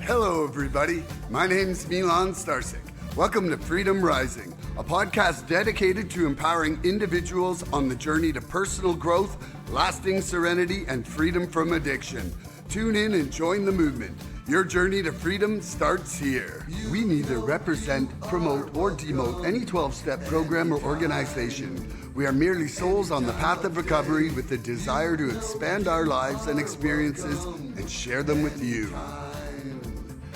Hello, everybody. My name's Milan Starsik. Welcome to Freedom Rising, a podcast dedicated to empowering individuals on the journey to personal growth, lasting serenity, and freedom from addiction. Tune in and join the movement. Your journey to freedom starts here. We neither represent, promote, or demote any 12-step program or organization. We are merely souls on the path of recovery with the desire to expand our lives and experiences and share them with you.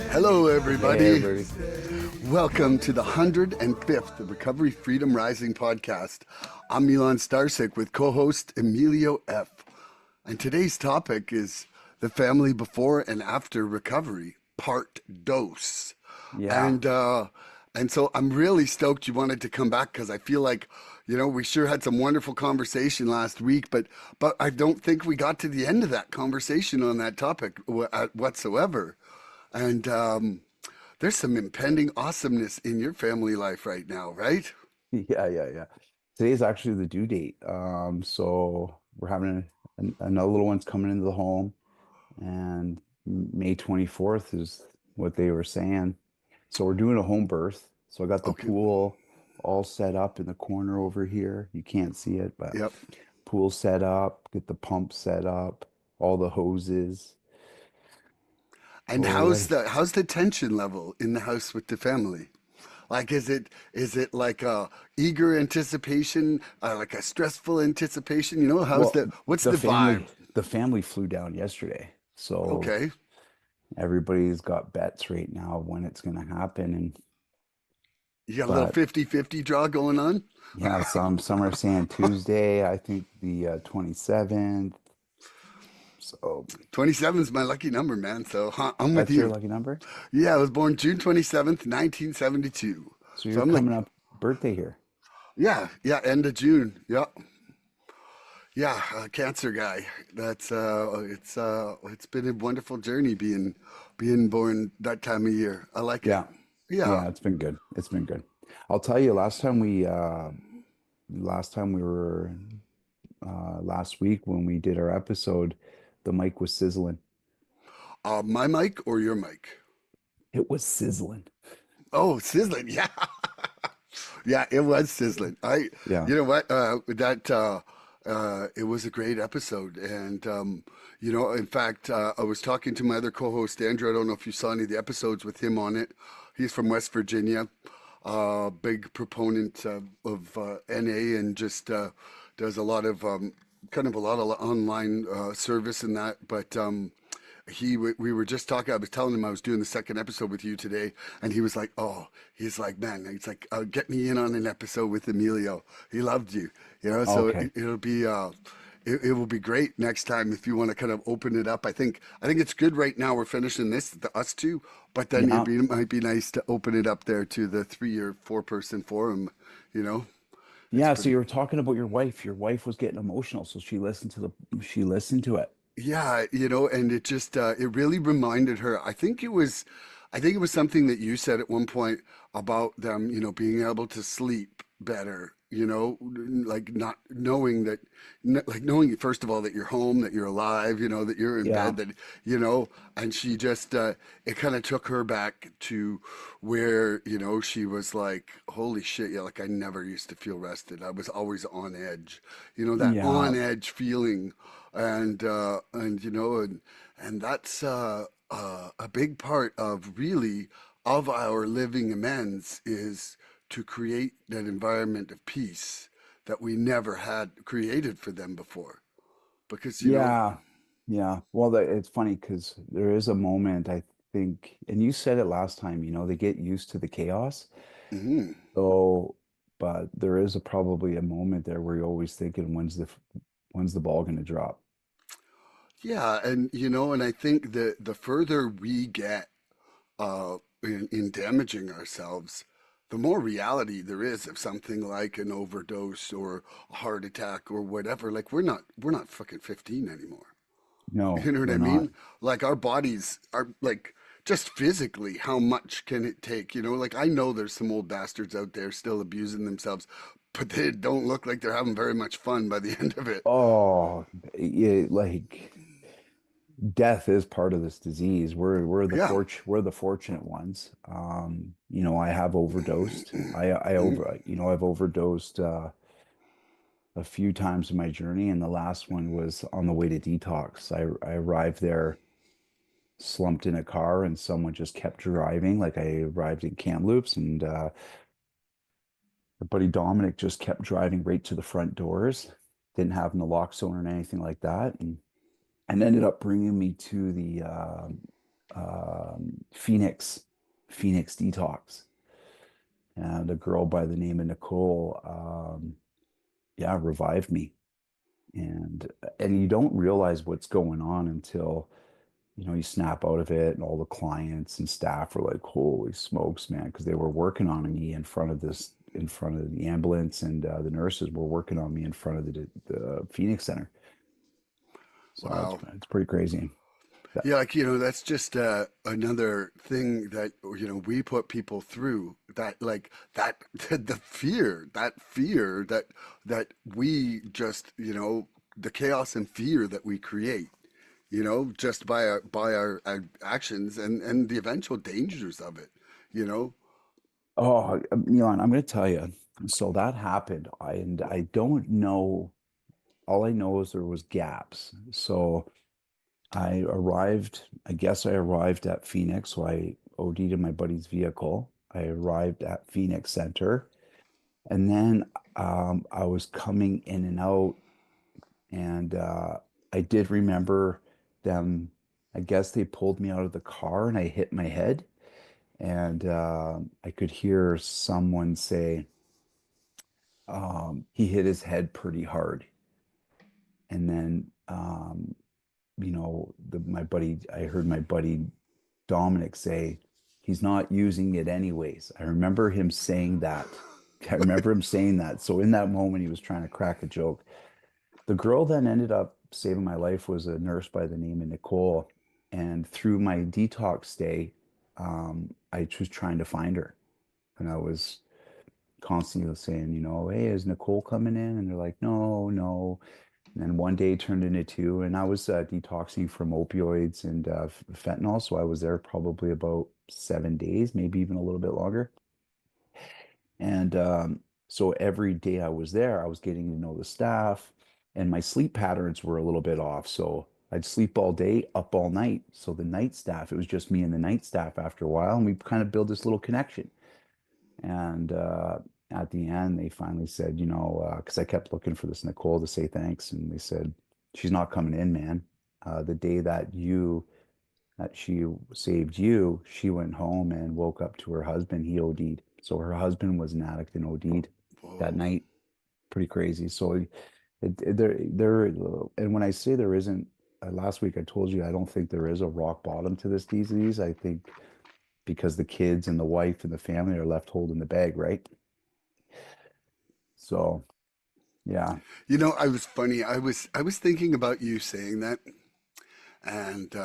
Hello, everybody. Hey, everybody. Welcome to the 105th Recovery Freedom Rising podcast. I'm Milan Starsik with co-host Emilio F. And today's topic is the family before and after recovery, part dos. Yeah. And so I'm really stoked you wanted to come back because I feel like, we sure had some wonderful conversation last week, but I don't think we got to the end of that conversation on that topic whatsoever. And there's some impending awesomeness in your family life right now, right? Yeah. Today is actually the due date. So we're having another little one's coming into the home, and May 24th is what they were saying. So we're doing a home birth. So I got the Okay. pool all set up in the corner over here. You can't see it, but Yep. pool set up, get the pump set up, all the hoses. And So we're ready. how's the tension level in the house with the family? Like, is it like a eager anticipation, like a stressful anticipation? Well, what's the the vibe? family flew down yesterday. So Okay. everybody's got bets right now of when it's going to happen, and You got a little but 50-50 draw going on? yeah, some are saying Tuesday. I think the 27th. So 27 is my lucky number, man. So I'm with that's your you. lucky number. Yeah, I was born June 27th, 1972. So So you're I'm like, coming up birthday here. yeah, end of June. Yeah. Yeah, cancer guy. It's been a wonderful journey being born that time of year. I like it. Yeah, Yeah. yeah, it's been good. It's been good. I'll tell you, last time we were last week when we did our episode, the mic was sizzling. My mic or your mic? It was sizzling. Oh, sizzling. Yeah. Yeah, it was sizzling. Yeah. You know what? It was a great episode, and in fact, I was talking to my other co-host Andrew. I don't know if you saw any of the episodes with him on it. He's from West Virginia, big proponent of NA, and just does a lot of kind of a lot of online service in that, but. We were just talking. I was telling him I was doing the second episode with you today, and he was like, "Oh, man, he's like, get me in on an episode with Emilio. He loved you, So Okay. it'll be, it will be great next time if you want to kind of open it up. I think it's good right now. We're finishing us two, but then Yeah. it might be nice to open it up there to the 3 or 4 person forum. You know, it's Yeah, so pretty. you were talking about your wife. Your wife was getting emotional, so she listened to it. Yeah, and it just it really reminded her. I think it was something that you said at one point about them, being able to sleep better, like not knowing that, like knowing first of all that you're home, that you're alive, that you're in Yeah. bed, and she just it kind of took her back to where, she was like, holy shit, yeah, like I never used to feel rested. I was always on edge, that Yeah. on edge feeling and that's a big part of really of our living amends is to create that environment of peace that we never had created for them before because Yeah. Yeah. Well, it's funny because there is a moment, I think, and you said it last time, they get used to the chaos. mhm. So, but there is probably a moment there where you're always thinking, when's the ball going to drop? Yeah, and I think that the further we get in damaging ourselves, the more reality there is of something like an overdose or a heart attack or whatever. Like we're not fucking 15 anymore. You No, know what I we're not. mean? Like our bodies are like just physically, how much can it take? Like I know there's some old bastards out there still abusing themselves, but they don't look like they're having very much fun by the end of it. Oh, yeah, like death is part of this disease. Yeah. We're the fortunate ones. I have overdosed. I've overdosed a few times in my journey, and the last one was on the way to detox. I arrived there slumped in a car, and someone just kept driving. Like I arrived in Kamloops, and my buddy Dominic just kept driving right to the front doors. Didn't have naloxone or anything like that, and ended up bringing me to the Phoenix detox. And a girl by the name of Nicole, yeah, revived me. And you don't realize what's going on until you snap out of it, and all the clients and staff were like, "Holy smokes, man!" Because they were working on me in front of the ambulance, and the nurses were working on me in front of the Phoenix Center. So Wow. it's pretty crazy. That- Yeah, like, that's just another thing that, we put people through that, like, that, that fear that we just, the chaos and fear that we create, just by our actions and the eventual dangers of it, you know? Oh, Milan, I'm going to tell you. So that happened. I don't know. All I know is there was gaps. So I guess I arrived at Phoenix. So I OD'd in my buddy's vehicle. I arrived at Phoenix Center. And then I was coming in and out. And I did remember them. I guess they pulled me out of the car and I hit my head. And I could hear someone say, he hit his head pretty hard. And then, I heard my buddy Dominic say, he's not using it anyways. I remember him saying that. I remember him saying that. So in that moment, he was trying to crack a joke. The girl that ended up saving my life was a nurse by the name of Nicole. And through my detox stay, I was trying to find her. And I was constantly saying, hey, is Nicole coming in? And they're like, no, no. And then one day turned into two, and I was detoxing from opioids and fentanyl. So I was there probably about 7 days, maybe even a little bit longer. And so every day I was there, I was getting to know the staff, and my sleep patterns were a little bit off. So I'd sleep all day, up all night. So the night staff, it was just me and the night staff after a while, and we kind of built this little connection. And at the end, they finally said, because I kept looking for this Nicole to say thanks, and they said, she's not coming in, man. The day that she saved you, she went home and woke up to her husband. He OD'd. So her husband was an addict and OD'd that Whoa. night. Pretty crazy. So and when I say there isn't, last week I told you I don't think there is a rock bottom to this disease. I think because the kids and the wife and the family are left holding the bag, right? So, yeah, I was funny. I was thinking about you saying that, and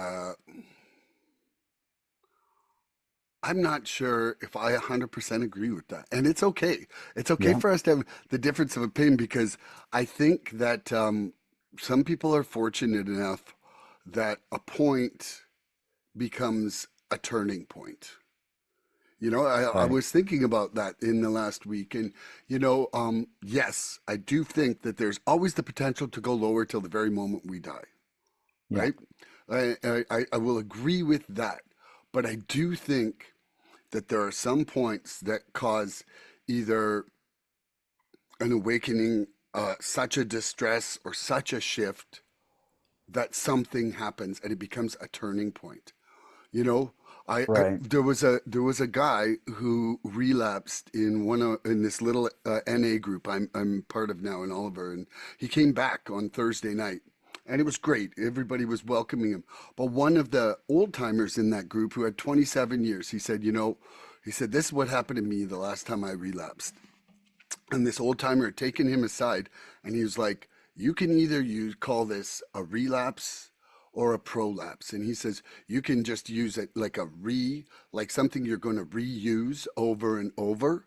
I'm not sure if I 100% agree with that. And it's okay. It's okay yeah, for us to have the difference of opinion because I think that some people are fortunate enough that a point becomes a turning point. I right. was thinking about that in the last week, and yes, I do think that there's always the potential to go lower till the very moment we die, Yeah, right? I will agree with that, but I do think that there are some points that cause either an awakening, such a distress, or such a shift that something happens and it becomes a turning point. You know, I right. there was a guy who relapsed in this little NA group I'm part of now in Oliver, and he came back on Thursday night, and it was great. Everybody was welcoming him. But one of the old timers in that group who had 27 years, he said, this is what happened to me the last time I relapsed. And this old timer had taken him aside, and he was like, you can either call this a relapse or a prolapse. And he says, you can just use it like like something you're going to reuse over and over,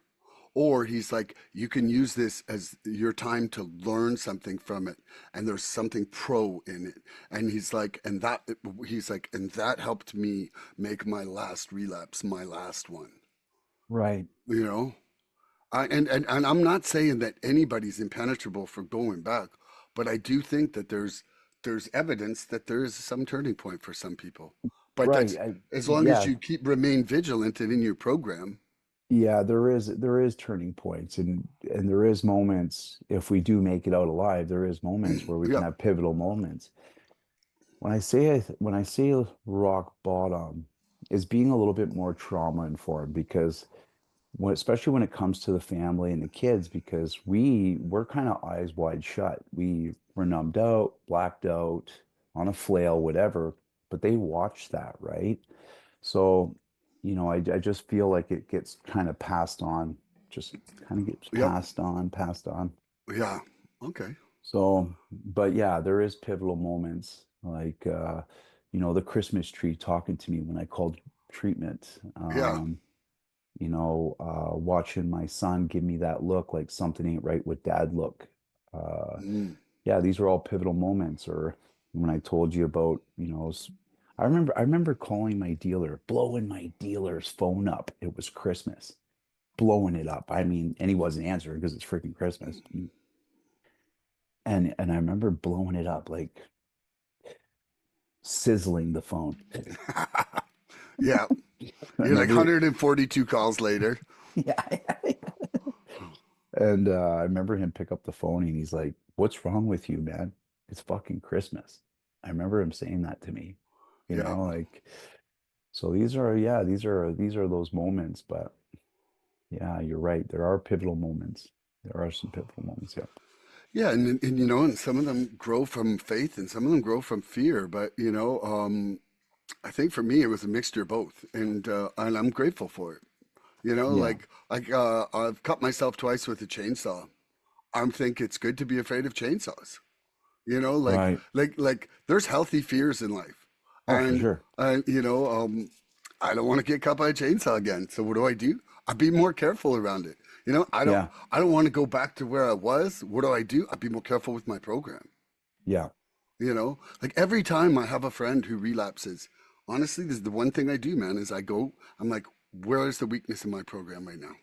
Or he's like, you can use this as your time to learn something from it, and there's something pro in it. And he's like, and that helped me make my last relapse my last one. Right. You know, and I'm not saying that anybody's impenetrable for going back, but I do think that there's evidence that there is some turning point for some people. But Right. that's as long as Yeah. you remain vigilant and in your program. Yeah, there is turning points, and there is moments, if we do make it out alive, there is moments where we can Yeah, have pivotal moments. When I say rock bottom is being a little bit more trauma informed, because especially when it comes to the family and the kids, because we're kind of eyes wide shut. We were numbed out, blacked out, on a flail, whatever, but they watch that, right? So, I just feel like it gets kind of passed on, just kind of gets yep, passed on, passed on. yeah, okay, So, but yeah, there is pivotal moments like, the Christmas tree talking to me when I called treatment. yeah, Watching my son give me that look like something ain't right with dad look. Uh, mm, yeah, these are all pivotal moments. Or when I told you about, I remember calling my dealer, blowing my dealer's phone up. It was Christmas, blowing it up. I mean, and he wasn't answering because it's freaking Christmas. And I remember blowing it up, like sizzling the phone. yeah. I You're like remember, 142 calls later. yeah. And I remember him pick up the phone and he's like, "What's wrong with you, man? It's fucking Christmas." I remember him saying that to me, Yeah, like, so these are those moments. But yeah, you're right. There are pivotal moments. There are some pivotal moments. Yeah. yeah, and some of them grow from faith, and some of them grow from fear. But I think for me it was a mixture of both, and I'm grateful for it. Yeah. I've cut myself twice with a chainsaw. I think it's good to be afraid of chainsaws. Right. There's healthy fears in life, Oh, for and sure. and I don't want to get cut by a chainsaw again. So what do I do? I be more careful around it. Yeah. I don't want to go back to where I was. What do? I be more careful with my program. Yeah. Like every time I have a friend who relapses, honestly, this is the one thing I do, man, is I'm like, where is the weakness in my program right now?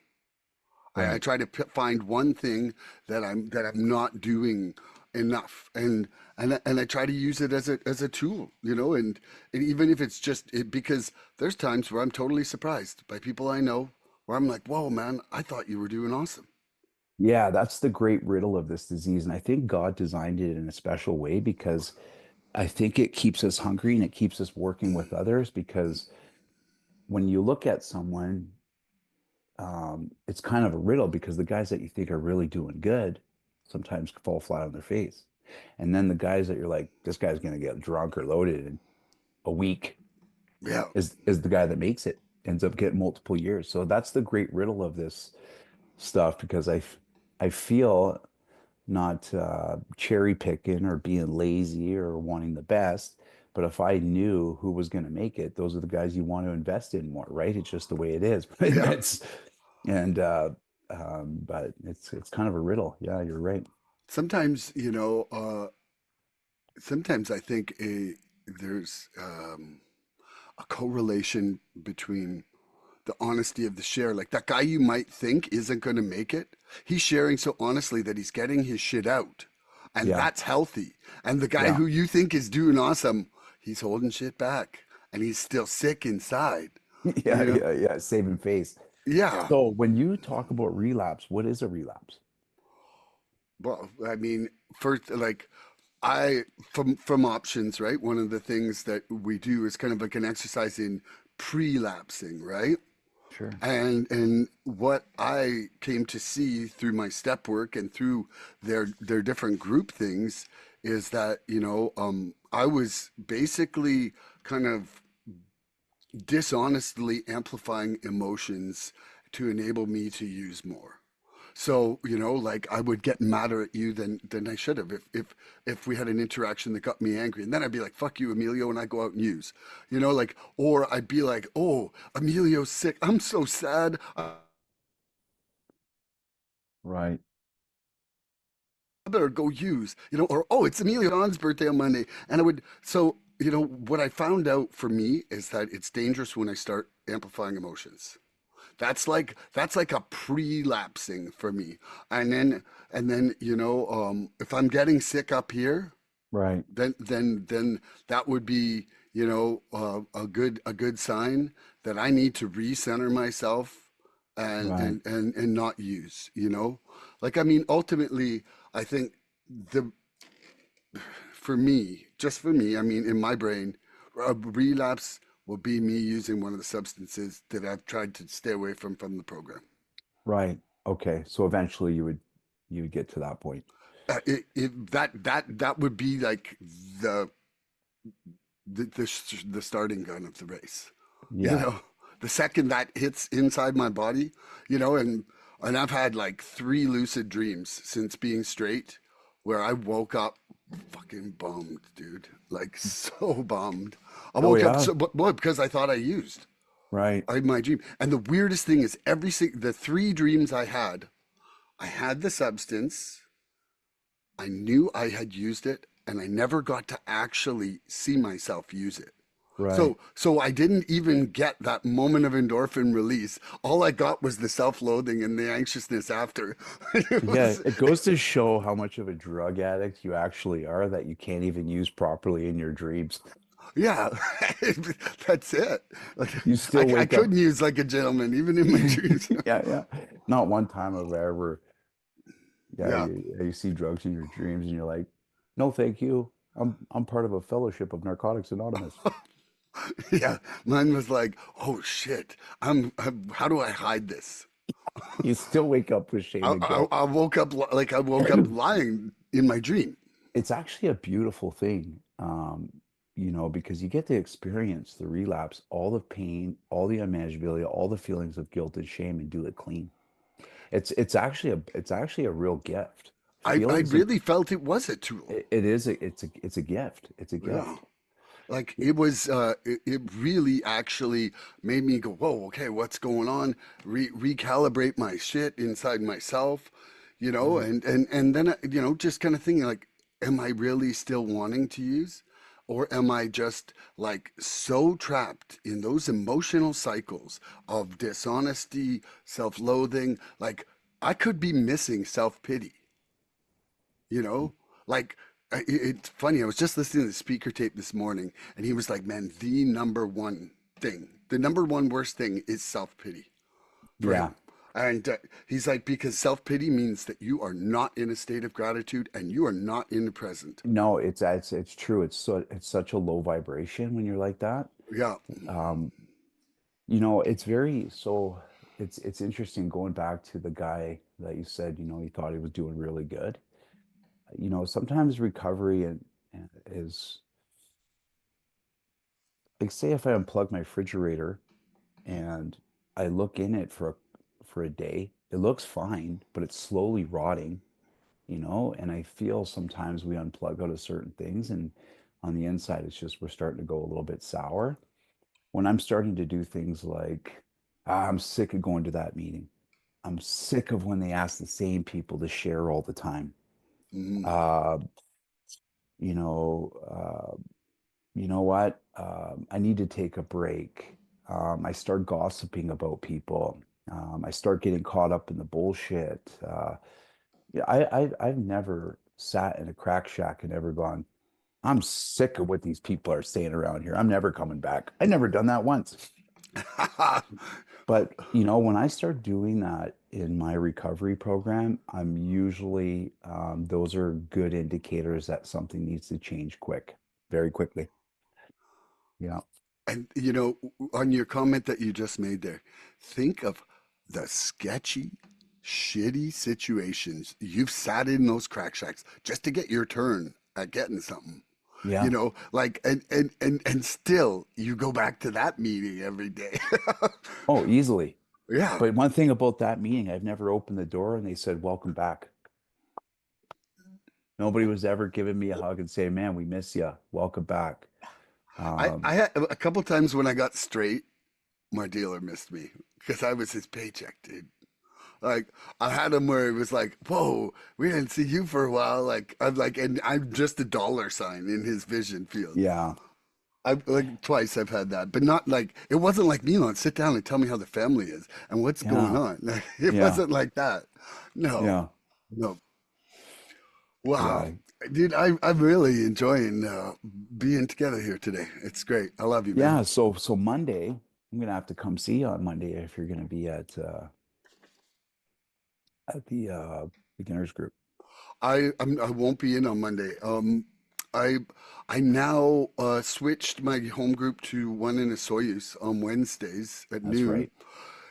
I Right. try to find one thing that I'm not doing enough, and I try to use it as a tool, and even if it's just it, because there's times where I'm totally surprised by people I know, where I'm like, whoa, man, I thought you were doing awesome. Yeah, that's the great riddle of this disease. And I think God designed it in a special way because I think it keeps us hungry and it keeps us working with others. Because when you look at someone, it's kind of a riddle, because the guys that you think are really doing good sometimes fall flat on their face. And then the guys that you're like, this guy's going to get drunk or loaded in a week Yeah, is the guy that makes it, ends up getting multiple years. So that's the great riddle of this stuff, because I feel not cherry picking or being lazy or wanting the best. But if I knew who was going to make it, those are the guys you want to invest in more, right? It's just the way it is. yeah. That's and but it's kind of a riddle. Yeah, you're right. Sometimes, sometimes I think there's a correlation between the honesty of the share. Like that guy you might think isn't going to make it, he's sharing so honestly that he's getting his shit out. And Yeah, that's healthy. And the guy yeah, who you think is doing awesome, he's holding shit back and he's still sick inside. yeah, You know? yeah, yeah. Saving face. Yeah. So when you talk about relapse, what is a relapse? Well, I mean, first, like, I from options, right? One of the things that we do is kind of like an exercise in pre-lapsing, right? Sure. And what I came to see through my step work and through their different group things is that I was basically kind of dishonestly amplifying emotions to enable me to use more. So, like I would get madder at you than I should have if we had an interaction that got me angry. And then I'd be like, fuck you, Emilio, and I go out and use. Or I'd be like, oh, Emilio's sick. I'm so sad. Right. I better go use, or oh, it's Amelia Don's birthday on Monday. And I would, so, what I found out for me is that it's dangerous when I start amplifying emotions. That's like a pre-lapsing for me. And then, if I'm getting sick up here, Right. then that would be, a good sign that I need to recenter myself Right. and not use. Like, I mean, ultimately, I think the for me, just for me, I mean, in my brain, a relapse will be me using one of the substances that I've tried to stay away from the program. Right. Okay. So eventually you would get to that point. That would be like the the starting gun of the race. You Yeah. know, the second that hits inside my body, and I've had like three lucid dreams since being straight, where I woke up fucking bummed, dude. Like so bummed. I Oh woke up yeah. so, but because I thought I used Right. in my dream. And the weirdest thing is the three dreams I had the substance. I knew I had used it, and I never got to actually see myself use it. Right. So I didn't even get that moment of endorphin release. All I got was the self-loathing and the anxiousness after. It Yeah, was, it goes to show how much of a drug addict you actually are that you can't even use properly in your dreams. yeah, that's it. Like You still I wake up. couldn't use like a gentleman even in my dreams. Yeah, yeah. Not one time have I ever, yeah, Yeah, you see drugs in your dreams and you're like, no, thank you. I'm part of a fellowship of Narcotics Anonymous. yeah. Mine was like, oh shit. How do I hide this? You still wake up with shame and guilt. I woke up like I woke up lying in my dream. It's actually a beautiful thing, because you get to experience the relapse, all the pain, all the unmanageability, all the feelings of guilt and shame, and do it clean. It's actually a real gift. I Feelings of really felt it was a tool. it is it's a gift. It's a Yeah. gift. Like it really actually made me go, whoa, okay, what's going on? Recalibrate my shit inside myself, Right. and then, just kind of thinking like, am I really still wanting to use? Or am I just like so trapped in those emotional cycles of dishonesty, self-loathing? Like I could be missing self-pity, you know like it's funny, I was just listening to the speaker tape this morning, and he was like, man, the number one worst thing is self-pity for Yeah. him. And he's like, because self-pity means that you are not in a state of gratitude and you are not in the present. No, it's true. It's such a low vibration when you're like that. Yeah. Um, it's very so it's interesting going back to the guy that you said, he thought he was doing really good. Sometimes recovery and is like, say if I unplug my refrigerator and I look in it for a day, it looks fine, but it's slowly rotting, and I feel sometimes we unplug out of certain things and on the inside it's just we're starting to go a little bit sour. When I'm starting to do things like, I'm sick of going to that meeting. I'm sick of when they ask the same people to share all the time. Mm. Uh, you know, you know what? I need to take a break. I start gossiping about people. I start getting caught up in the bullshit. Yeah, I've never sat in a crack shack and ever gone, I'm sick of what these people are saying around here. I'm never coming back. I never done that once. But, when I start doing that in my recovery program, I'm usually, those are good indicators that something needs to change quick, very quickly. Yeah. And on your comment that you just made there, think of the sketchy, shitty situations you've sat in those crack shacks just to get your turn at getting something. Yeah. Like, and still you go back to that meeting every day. Oh, easily. Yeah. But one thing about that meeting, I've never opened the door and they said, welcome back. Nobody was ever giving me a hug and saying, man, we miss you. Welcome back. I Um, had a couple times when I got straight, my dealer missed me because I was his paycheck, dude. Like I had him where it was like, "Whoa, we didn't see you for a while." Like I'm like, and I'm just a dollar sign in his vision field. Yeah. I like twice I've had that, but not like it wasn't like Milan. Sit down and tell me how the family is and what's going Yeah. on. Like, it Yeah. wasn't like that. No, Yeah. no. Wow, Yeah. dude, I'm really enjoying being together here today. It's great. I love you, man. Yeah. So Monday, I'm gonna have to come see you on Monday if you're gonna be at the beginners group. I won't be in on Monday. I I now switched my home group to one in a Soyuz on Wednesdays at That's noon. right.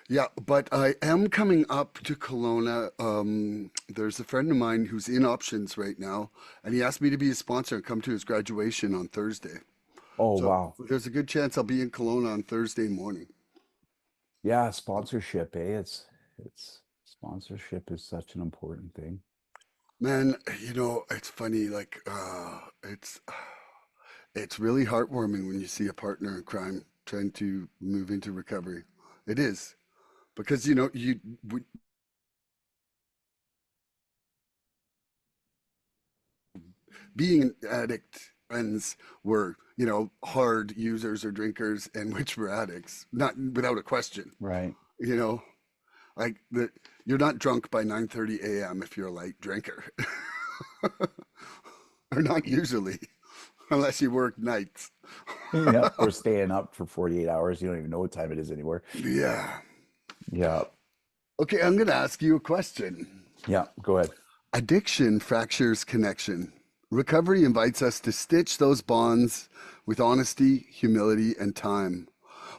Yeah, but I am coming up to Kelowna. There's a friend of mine who's in options right now, and he asked me to be his sponsor and come to his graduation on Thursday. Oh, So wow. there's a good chance I'll be in Kelowna on Thursday morning. Yeah, sponsorship, eh? It's sponsorship is such an important thing. Man, it's funny. Like, it's really heartwarming when you see a partner in crime trying to move into recovery. It is because being an addict friends were hard users or drinkers, and which were addicts, not without a question. Right. You know, like that you're not drunk by 9:30 a.m. if you're a light drinker, or not usually, unless you work nights. Yeah. Or staying up for 48 hours. You don't even know what time it is anymore. Yeah. Yeah. Okay, I'm going to ask you a question. Yeah. Go ahead. Addiction fractures connection. Recovery invites us to stitch those bonds with honesty, humility, and time.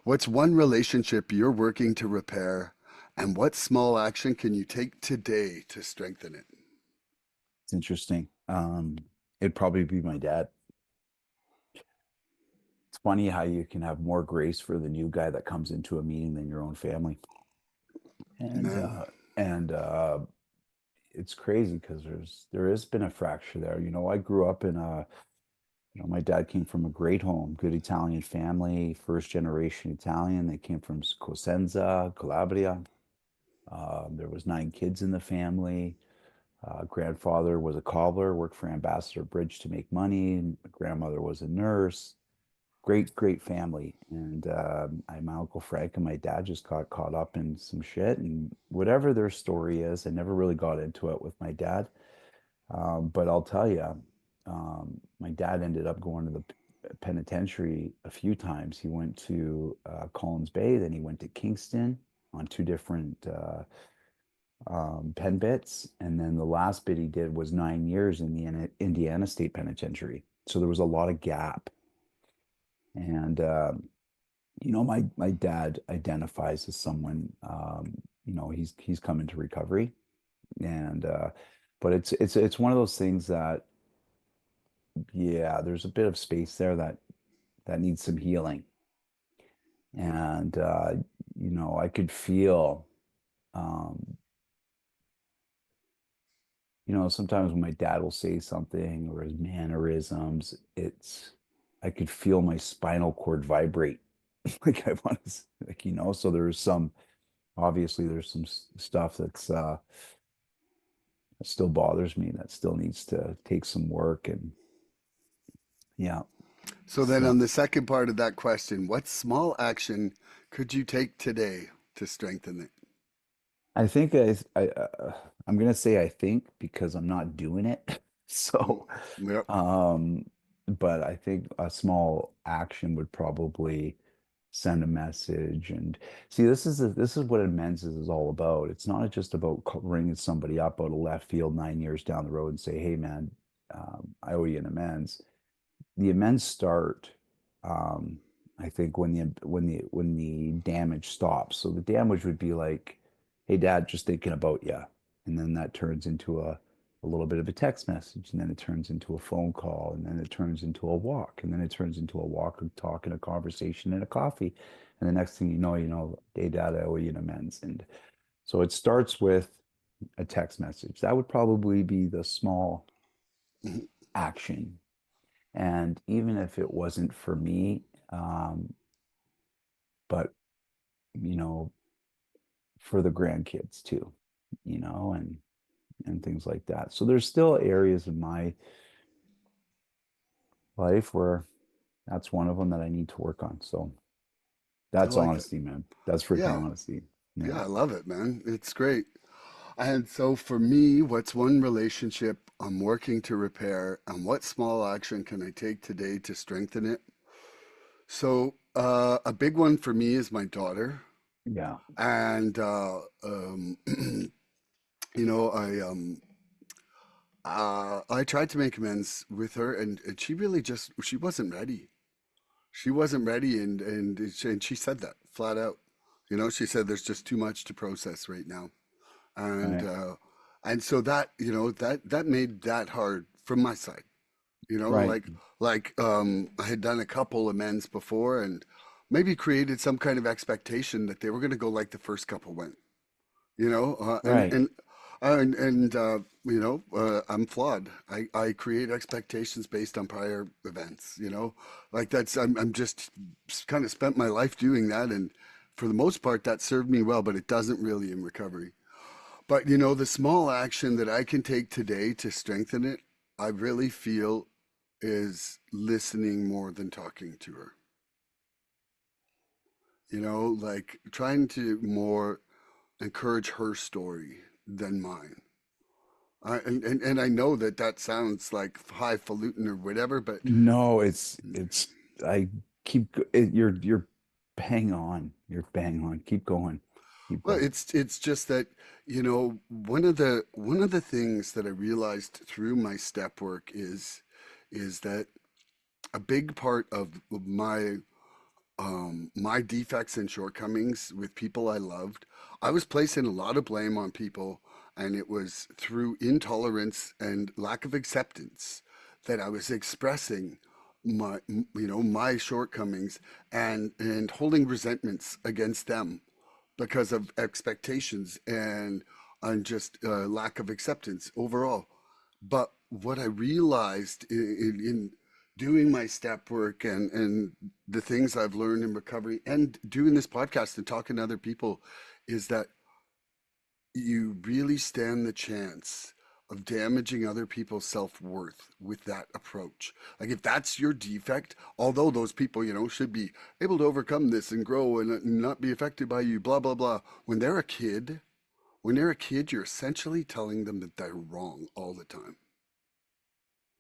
What's one relationship you're working to repair, and what small action can you take today to strengthen it? It's interesting. It'd probably be my dad. It's funny how you can have more grace for the new guy that comes into a meeting than your own family. And Man, uh and it's crazy because there has been a fracture there. I grew up in my dad came from a great home, good Italian family, first generation Italian. They came from Cosenza, Calabria. There was 9 kids in the family. Grandfather was a cobbler, worked for Ambassador Bridge to make money. Grandmother was a nurse. Great, great family. And my Uncle Frank and my dad just got caught up in some shit. And whatever their story is, I never really got into it with my dad. But I'll tell you, my dad ended up going to the penitentiary a few times. He went to Collins Bay, then he went to Kingston on 2 different pen bits. And then the last bit he did was 9 years in the Indiana State Penitentiary. So there was a lot of gap. And my dad identifies as someone, he's come into recovery, and but it's one of those things that, yeah, there's a bit of space there that needs some healing, and I could feel, um, sometimes when my dad will say something or his mannerisms, I could feel my spinal cord vibrate. Like I want to, like, so obviously there's some stuff that still bothers me, that still needs to take some work. And yeah, so then so on the second part of that question, what small action could you take today to strengthen it? I think I'm gonna say I think because I'm not doing it. Mm, So, yep. but I think a small action would probably send a message. And see, this is what amends is all about. It's not just about ringing somebody up out of left field 9 years down the road and say, "Hey, man, I owe you an amends." The amends start, I think, when the damage stops. So the damage would be like, "Hey, Dad, just thinking about you," and then that turns into a little bit of a text message, and then it turns into a phone call, and then it turns into a walk, and then it turns into a walk, a talk, and a conversation, and a coffee, and the next thing "Hey, Dad, I owe you an amends." And so it starts with a text message. That would probably be the small Mhm. action. And even if it wasn't for me, but you know, for the grandkids too. you know, and things like that. So there's still areas in my life where that's one of them that I need to work on. So I that's like it. honesty, man. That's freaking Yeah. honesty. Yeah, Yeah. I love it, man. It's great. And so for me, what's one relationship I'm working to repair and what small action can I take today to strengthen it? So, a big one for me is my daughter. Yeah. And, you know, I tried to make amends with her and she really just, she wasn't ready. She wasn't ready. And she said that flat out. You know, she said there's just too much to process right now. And, Right. uh, and so that, you know, that made that hard from my side. You know, Right. I had done a couple amends before and maybe created some kind of expectation that they were going to go like the first couple went. You know, Right. you know, I'm flawed. I create expectations based on prior events. You know, like I'm just kind of spent my life doing that, and for the most part, that served me well. But it doesn't really in recovery. But you know, the small action that I can take today to strengthen it, I really feel is listening more than talking to her. You know, like trying to more encourage her story than mine. And I know that that sounds like highfalutin or whatever, but No, it's I you're bang on. You're bang on. Keep going. Keep well, going. it's just that, you know, one of the things that I realized through my step work is that a big part of my defects and shortcomings with people I loved, I was placing a lot of blame on people, and it was through intolerance and lack of acceptance that I was expressing my shortcomings and holding resentments against them because of expectations and just lack of acceptance overall. But what I realized in doing my step work and the things I've learned in recovery and doing this podcast and talking to other people is that you really stand the chance of damaging other people's self-worth with that approach. Like if that's your defect, although those people, you know, should be able to overcome this and grow and not be affected by you, blah, blah, blah. When they're a kid, you're essentially telling them that they're wrong all the time.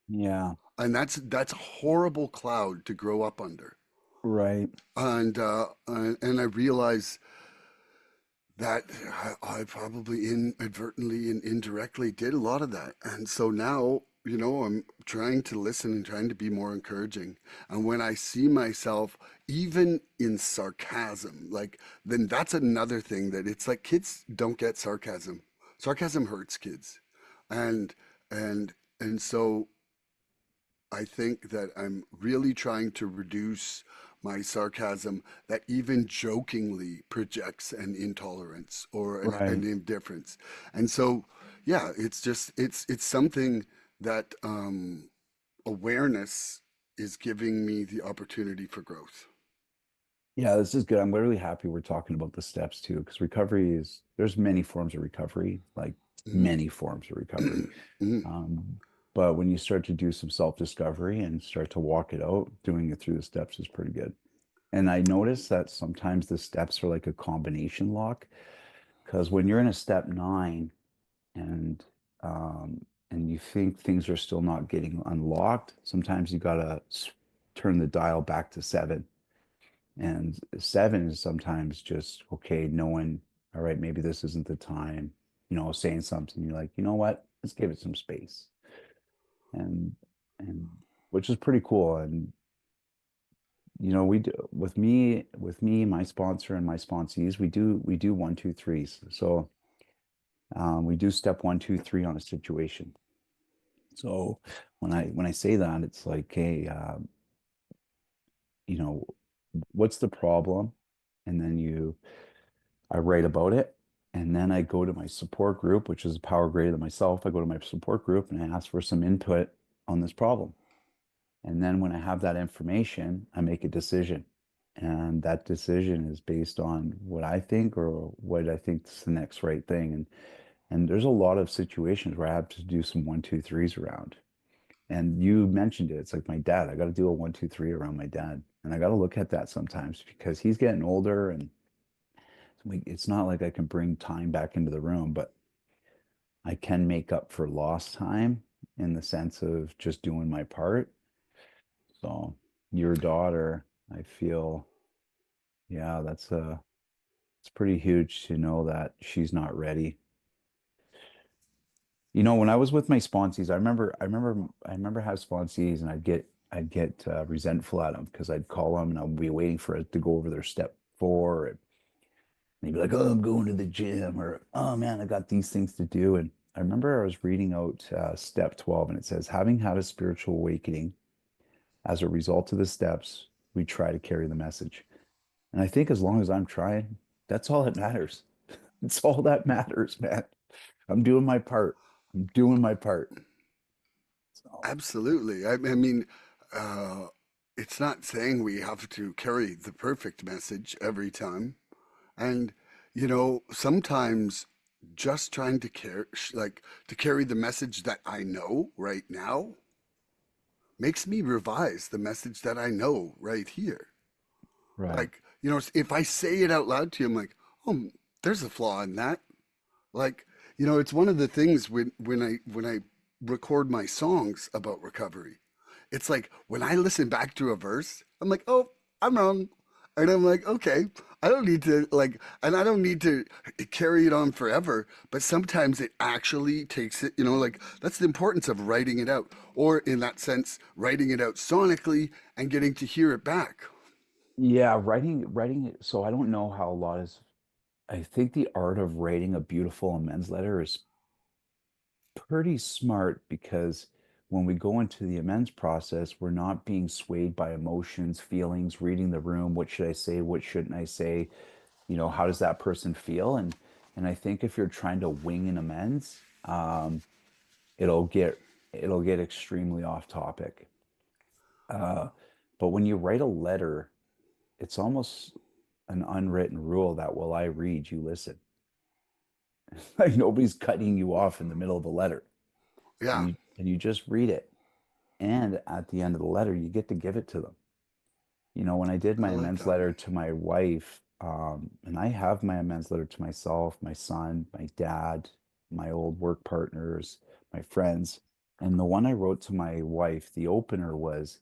Yeah. And that's a horrible cloud to grow up under. Right. And I realize that I probably inadvertently and indirectly did a lot of that. And so now, you know, I'm trying to listen and trying to be more encouraging. And when I see myself, even in sarcasm, like, then that's another thing that it's like kids don't get sarcasm. Sarcasm hurts kids. And, and so I think that I'm really trying to reduce my sarcasm that even jokingly projects an intolerance or an Right. indifference. And so, yeah, it's something that awareness is giving me the opportunity for growth. Yeah, this is good. I'm really happy we're talking about the steps too, because recovery is there's many forms of recovery, like Mhm. many forms of recovery. Mhm. Um, but when you start to do some self-discovery and start to walk it out, doing it through the steps is pretty good. And I notice that sometimes the steps are like a combination lock, because when you're in a step 9 and and you think things are still not getting unlocked, sometimes you gotta turn the dial back to 7. And 7 is sometimes just okay, knowing, all right, maybe this isn't the time, saying something, you're like, you know what, let's give it some space. And and which is pretty cool. And we do with me, my sponsor and my sponsees, we do one, two, threes. So we do step one, two, three on a situation. So when I say that, it's like, hey, you know, what's the problem? And then I write about it. And then I go to my support group, which is a power greater than myself. I go to my support group and I ask for some input on this problem. And then when I have that information, I make a decision. And that decision is based on what I think or what I think is the next right thing. And there's a lot of situations where I have to do some one, two, threes around. And you mentioned it. It's like my dad. I got to do a one, two, three around my dad. And I got to look at that sometimes because he's getting older and it's not like I can bring time back into the room, but I can make up for lost time in the sense of just doing my part. So your daughter, I feel, yeah, it's pretty huge to know that she's not ready. You know, when I was with my sponsees, I remember how sponsees, and I'd get resentful at them because I'd call them and I'd be waiting for it to go over their step four, and they'd be like, "Oh, I'm going to the gym," or "Oh man, I got these things to do." And I remember I was reading out step 12, and it says, "Having had a spiritual awakening as a result of the steps, we try to carry the message." And I think as long as I'm trying, that's all that matters. It's all that matters, man. I'm doing my part. I'm doing my part. So. Absolutely. I mean, uh, it's not saying we have to carry the perfect message every time. And, sometimes just trying to to carry the message that I know right now makes me revise the message that I know right here. Right. Like, if I say it out loud to you, I'm like, oh, there's a flaw in that. Like, it's one of the things when I record my songs about recovery. It's like when I listen back to a verse, I'm like, oh, I'm wrong. And I'm like, okay, I don't need to and I don't need to carry it on forever, but sometimes it actually takes it, like that's the importance of writing it out, or in that sense, writing it out sonically and getting to hear it back. Yeah, writing it. So I don't know how a lot is. I think the art of writing a beautiful amends letter is pretty smart because when we go into the amends process, we're not being swayed by emotions, feelings, reading the room. What should I say? What shouldn't I say? How does that person feel? And I think if you're trying to wing an amends, it'll get it'll get extremely off topic. Uh, but when you write a letter, it's almost an unwritten rule that while I read, you listen. Like nobody's cutting you off in the middle of a letter, and Yeah, you just read it. And at the end of the letter, you get to give it to them. When I did I my like amends that. letter to my wife, and I have my amends letter to myself, my son, my dad, my old work partners, my friends. And the one I wrote to my wife, the opener was,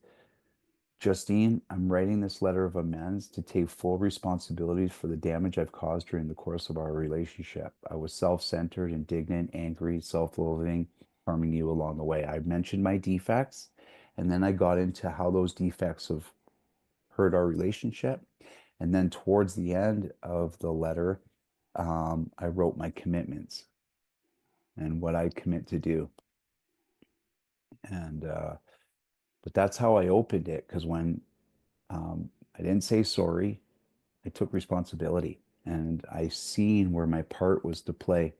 Justine, I'm writing this letter of amends to take full responsibility for the damage I've caused during the course of our relationship. I was self-centered, indignant, angry, self-loathing, harming you along the way. I mentioned my defects, and then I got into how those defects have hurt our relationship. And then towards the end of the letter, I wrote my commitments and what I commit to do. And but that's how I opened it because when I didn't say sorry, I took responsibility and I seen where my part was to play.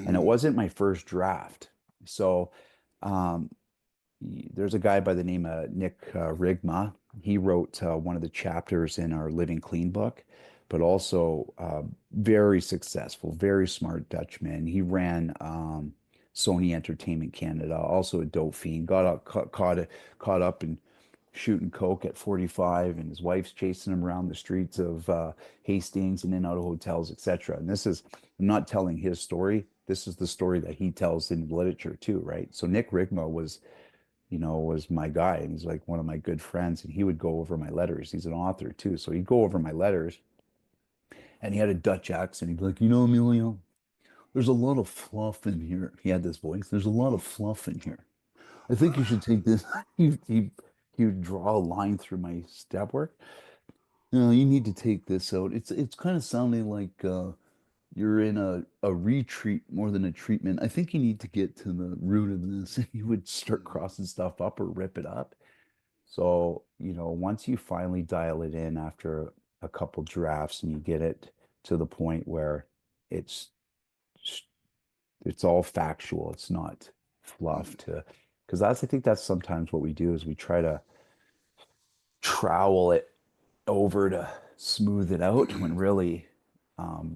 And it Hmm. wasn't my first draft. So um, there's a guy by the name of Nick Rigma. He wrote one of the chapters in our Living Clean book, but also very successful, very smart Dutchman. He ran Sony Entertainment Canada, also a dope fiend. Got up, caught up in shooting coke at 45, and his wife's chasing him around the streets of Hastings and in out of hotels, etc. And I'm not telling his story. This is the story that he tells in the literature too, right? So Nick Rigma was my guy, and he's like one of my good friends, and he would go over my letters. He's an author too, so he'd go over my letters, and he had a Dutch accent. He'd be like, Emilio, there's a lot of fluff in here. He had this voice. There's a lot of fluff in here. I think you should take this. He would draw a line through my step work. You need to take this out. It's kind of sounding like you're in a retreat more than a treatment. I think you need to get to the root of this. And he would start crossing stuff up or rip it up. So, once you finally dial it in after a couple drafts and you get it to the point where it's it's all factual, it's not fluff to because I think that's sometimes what we do is we try to trowel it over to smooth it out when really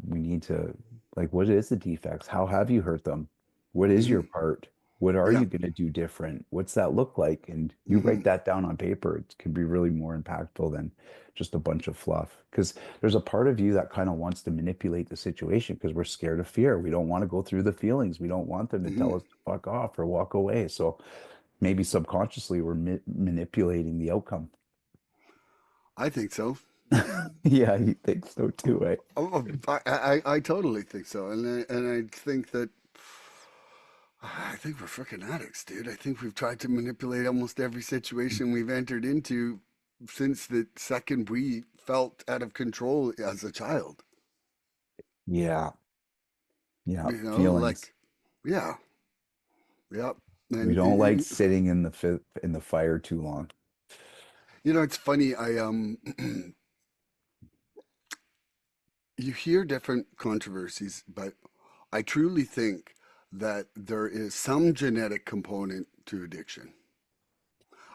we need to Like, what is the defects? How have you hurt them? What is your Hmm. part? What are Yeah. you going to do different? What's that look like? And you write Hmm. that down on paper. It can be really more impactful than just a bunch of fluff. Because there's a part of you that kind of wants to manipulate the situation because we're scared of fear. We don't want to go through the feelings. We don't want them to Hmm. tell us to fuck off or walk away. So maybe subconsciously we're manipulating the outcome. I think so. Yeah, you think so too, eh? I totally think so, and I think that I think we're freaking addicts, dude. I think we've tried to manipulate almost every situation we've entered into since the second we felt out of control as a child. Yeah, yeah. You know, Feelings. like, yeah, yeah. We And don't like sitting in the in the fire too long. you know, it's funny. You hear different controversies, but I truly think that there is some genetic component to addiction.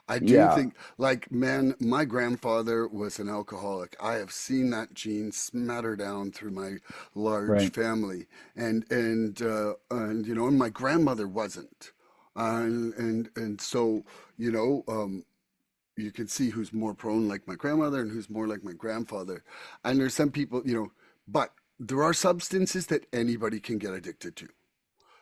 I do Yeah, think, like, man, my grandfather was an alcoholic. I have seen that gene smatter down through my large right. family, and you know, and my grandmother wasn't, and so you know, you can see who's more prone like my grandmother and who's more like my grandfather, and there's some people, you know, but there are substances that anybody can get addicted to.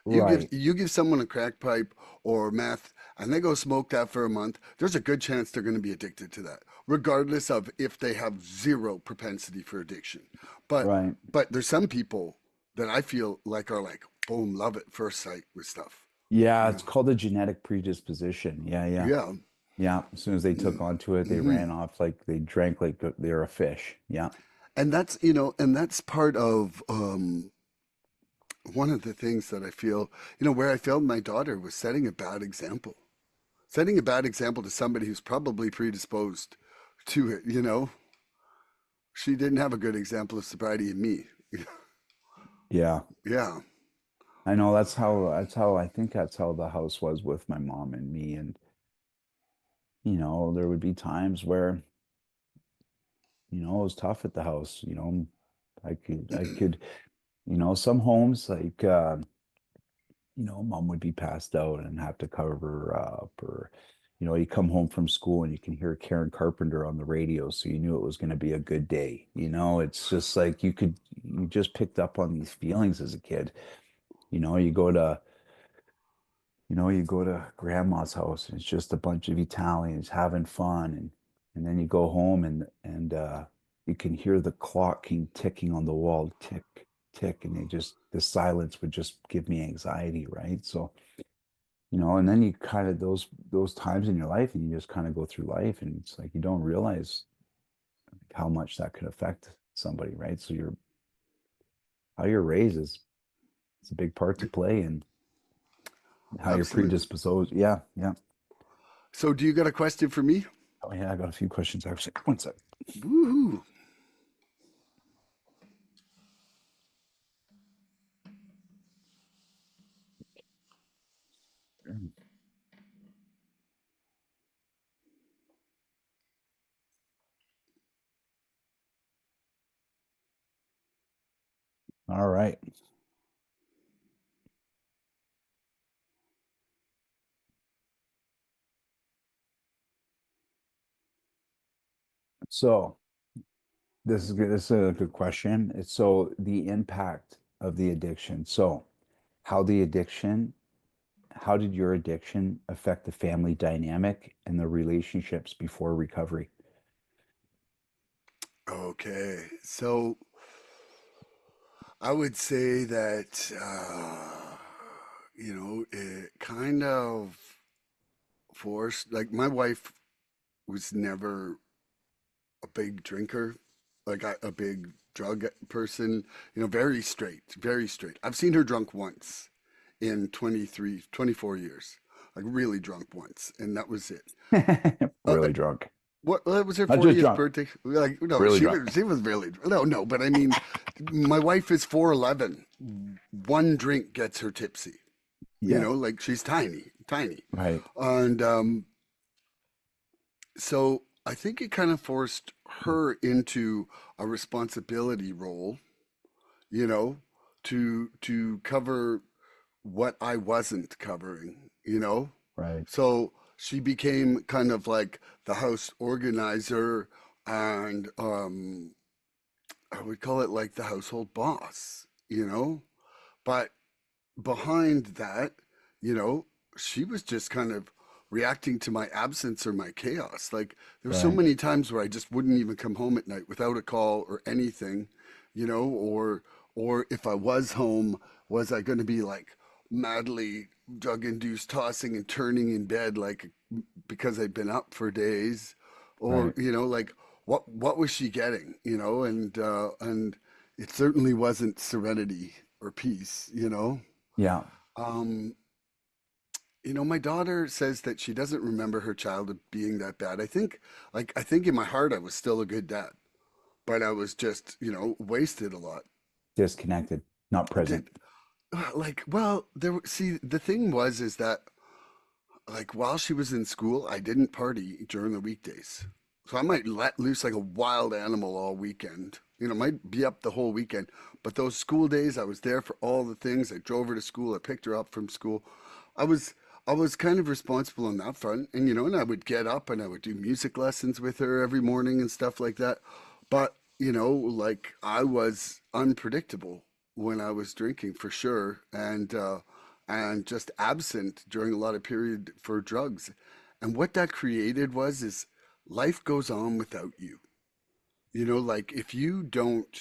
Right. You give someone a crack pipe or meth and they go smoke that for a month, there's a good chance they're going to be addicted to that, regardless of if they have zero propensity for addiction. But Right. but there's some people that I feel like are like boom, love at first sight with stuff. Yeah, You it's know? called a genetic predisposition. Yeah, yeah. Yeah. Yeah. As soon as they took onto it, they Hmm. ran off like they drank like they're a fish. Yeah. And that's, you know, and that's part of one of the things that I feel, you know, where I failed my daughter was setting a bad example. Setting a bad example to somebody who's probably predisposed to it, you know. She didn't have a good example of sobriety in me. Yeah. Yeah. I know that's how I think that's how the house was with my mom and me. And there would be times where, it was tough at the house. I could, some homes like mom would be passed out and have to cover her up, or you come home from school and you can hear Karen Carpenter on the radio, so you knew it was going to be a good day. It's just like you just picked up on these feelings as a kid. you know you go to you go to grandma's house and it's just a bunch of Italians having fun, and then you go home and you can hear the clock ticking on the wall, tick tick, and the silence would just give me anxiety, right? So and then you kind of those times in your life, and you just kind of go through life, and it's like you don't realize how much that could affect somebody, right? So how you're raised is it's a big part to play in how you're Absolutely. predisposed. Yeah, yeah. So, do you got a question for me? Oh yeah, I got a few questions actually. One sec. Woohoo. All right. So this is good. This is a good question. It's so the impact of the addiction. So how the addiction, how did your addiction affect the family dynamic and the relationships before recovery? Okay. So, I would say that, you know, it kind of forced, like, my wife was never a big drinker, like a big drug person, you know, very straight, very straight. I've seen her drunk once in 23, 24 years, like really drunk once, and that was it. Uh, Really drunk. what well, it was her Not just 40th drunk, birthday. Like no, really drunk. she was really no no, but I mean, my wife is 4'11". One drink gets her tipsy. You Yeah, know, like she's tiny, tiny, right. and so I think it kind of forced her into a responsibility role, you know, to cover what I wasn't covering, you know? Right. So she became kind of like the house organizer and I would call it like the household boss, you know? But behind that, you know, she was just kind of reacting to my absence or my chaos. Like there were so Right. many times where I just wouldn't even come home at night without a call or anything, you know, or if I was home, was I going to be like madly drug induced tossing and turning in bed like because I'd been up for days or Right. you know like what was she getting, you know, and it certainly wasn't serenity or peace, you know. Yeah. um, you know, my daughter says that she doesn't remember her childhood being that bad. I think in my heart I was still a good dad, but I was just, you know, wasted a lot. Disconnected, not present. Did like, well, see, the thing was is that like while she was in school, I didn't party during the weekdays. So I might let loose like a wild animal all weekend. You know, might be up the whole weekend. But those school days, I was there for all the things. I drove her to school. I picked her up from school. I was I was kind of responsible on that front. And you know, and I would get up and I would do music lessons with her every morning and stuff like that. But, you know, like I was unpredictable when I was drinking for sure. And just absent during a lot of period for drugs. And what that created was is life goes on without you. You know, like if you don't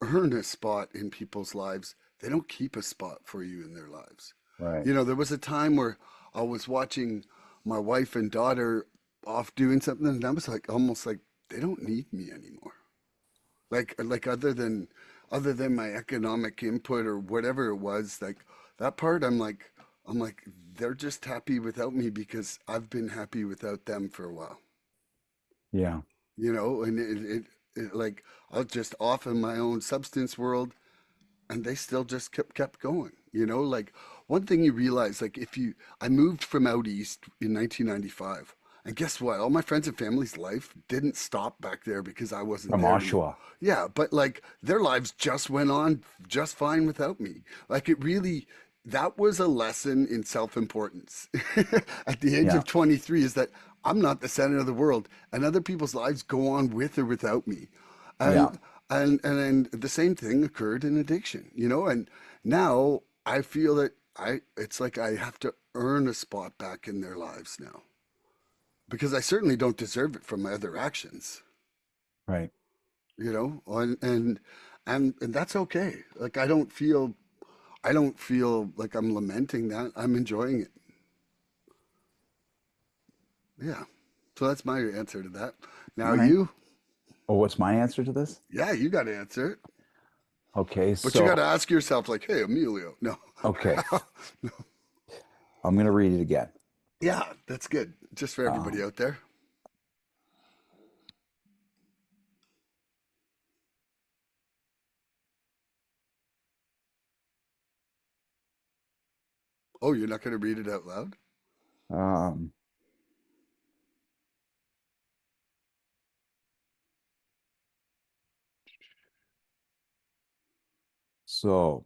earn a spot in people's lives, they don't keep a spot for you in their lives. Right. You know, there was a time where I was watching my wife and daughter off doing something, and I was like almost like they don't need me anymore. Like other than my economic input or whatever it was, like that part I'm like they're just happy without me because I've been happy without them for a while. Yeah. You know, and it like I was just off in my own substance world and they still just kept going. You know, like one thing you realize, like if you, I moved from out east in 1995, and guess what? All my friends and family's life didn't stop back there because I wasn't From there anymore. Oshawa. Yeah, but like their lives just went on just fine without me. Like it really, that was a lesson in self-importance at the age Yeah. of 23 is that I'm not the center of the world and other people's lives go on with or without me. Yeah. And and then the same thing occurred in addiction, you know, and now I feel that I it's like I have to earn a spot back in their lives now because I certainly don't deserve it from my other actions, Right. you know, and that's okay. Like I don't feel like I'm lamenting that. I'm enjoying it. Yeah. So that's my answer to that. Now All right. you, Well, what's my answer to this? yeah, you got to answer it, Okay. but you got to So, ask yourself like, hey, Emilio, no. okay. I'm going to read it again. Yeah, that's good. Just for everybody Um, out there. Oh, you're not going to read it out loud? um, so,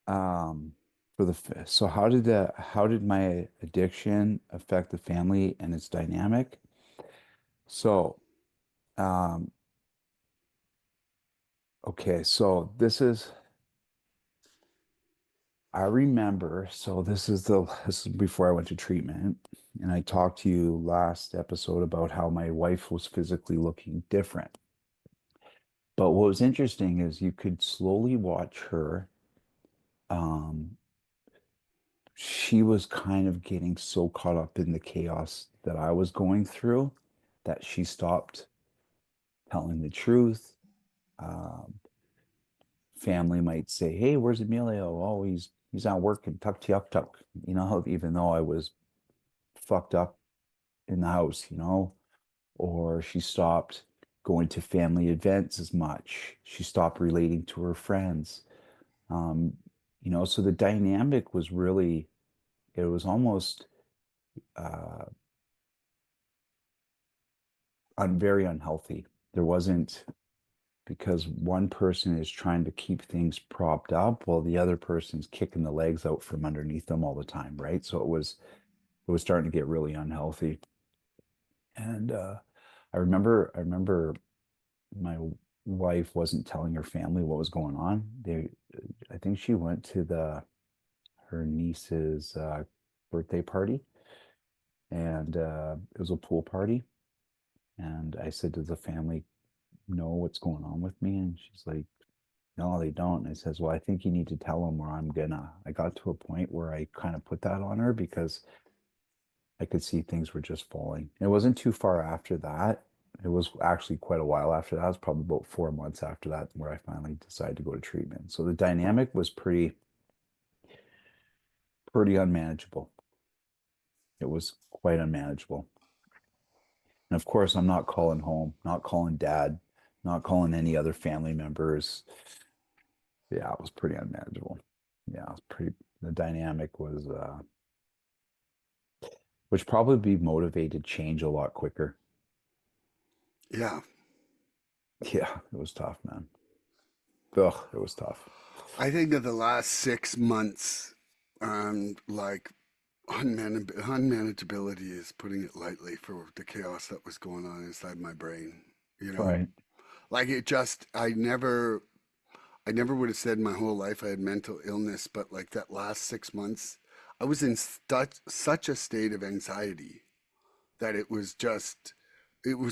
um, so how did my addiction affect the family and its dynamic? So, um, okay. So I remember, so this is before I went to treatment, and I talked to you last episode about how my wife was physically looking different. But what was interesting is you could slowly watch her. Um, she was kind of getting so caught up in the chaos that I was going through that she stopped telling the truth. Um, Family might say, "Hey, where's Emilio? Oh, he's out working, tuck tuck tuck." You know, even though I was fucked up in the house, you know, or she stopped going to family events as much. She stopped relating to her friends. Um, you know, so the dynamic was really, it was almost uh, very unhealthy. There wasn't, because one person is trying to keep things propped up while the other person's kicking the legs out from underneath them all the time, right? So it was starting to get really unhealthy. And I remember my wife wasn't telling her family what was going on. I think she went to the her niece's birthday party, and it was a pool party. And I said, "Does the family know what's going on with me?" And she's like, "No, they don't." And I says, "Well, I think you need to tell them, or I'm gonna." I got to a point where I kind of put that on her because I could see things were just falling. It wasn't too far after that. It was actually quite a while after that. It was probably about 4 months after that where I finally decided to go to treatment. So the dynamic was pretty unmanageable. It was quite unmanageable. And of course, I'm not calling home, not calling dad, not calling any other family members. Yeah, it was pretty unmanageable. Yeah, it was pretty, the dynamic was, which probably be motivated change a lot quicker. Yeah. Yeah, it was tough, man. Ugh, it was tough. I think of the last 6 months, like unmanageability is putting it lightly for the chaos that was going on inside my brain. You know, Right. like I never would have said my whole life I had mental illness, but like that last 6 months, I was in such a state of anxiety that it was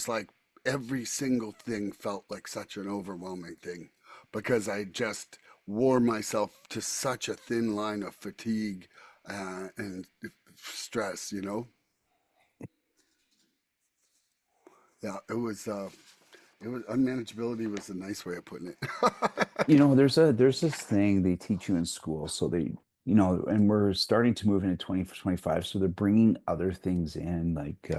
like every single thing felt like such an overwhelming thing because I just wore myself to such a thin line of fatigue and stress, you know? Yeah, it was unmanageability was a nice way of putting it. There's this thing they teach you in school. So and we're starting to move into 2025. So they're bringing other things in like,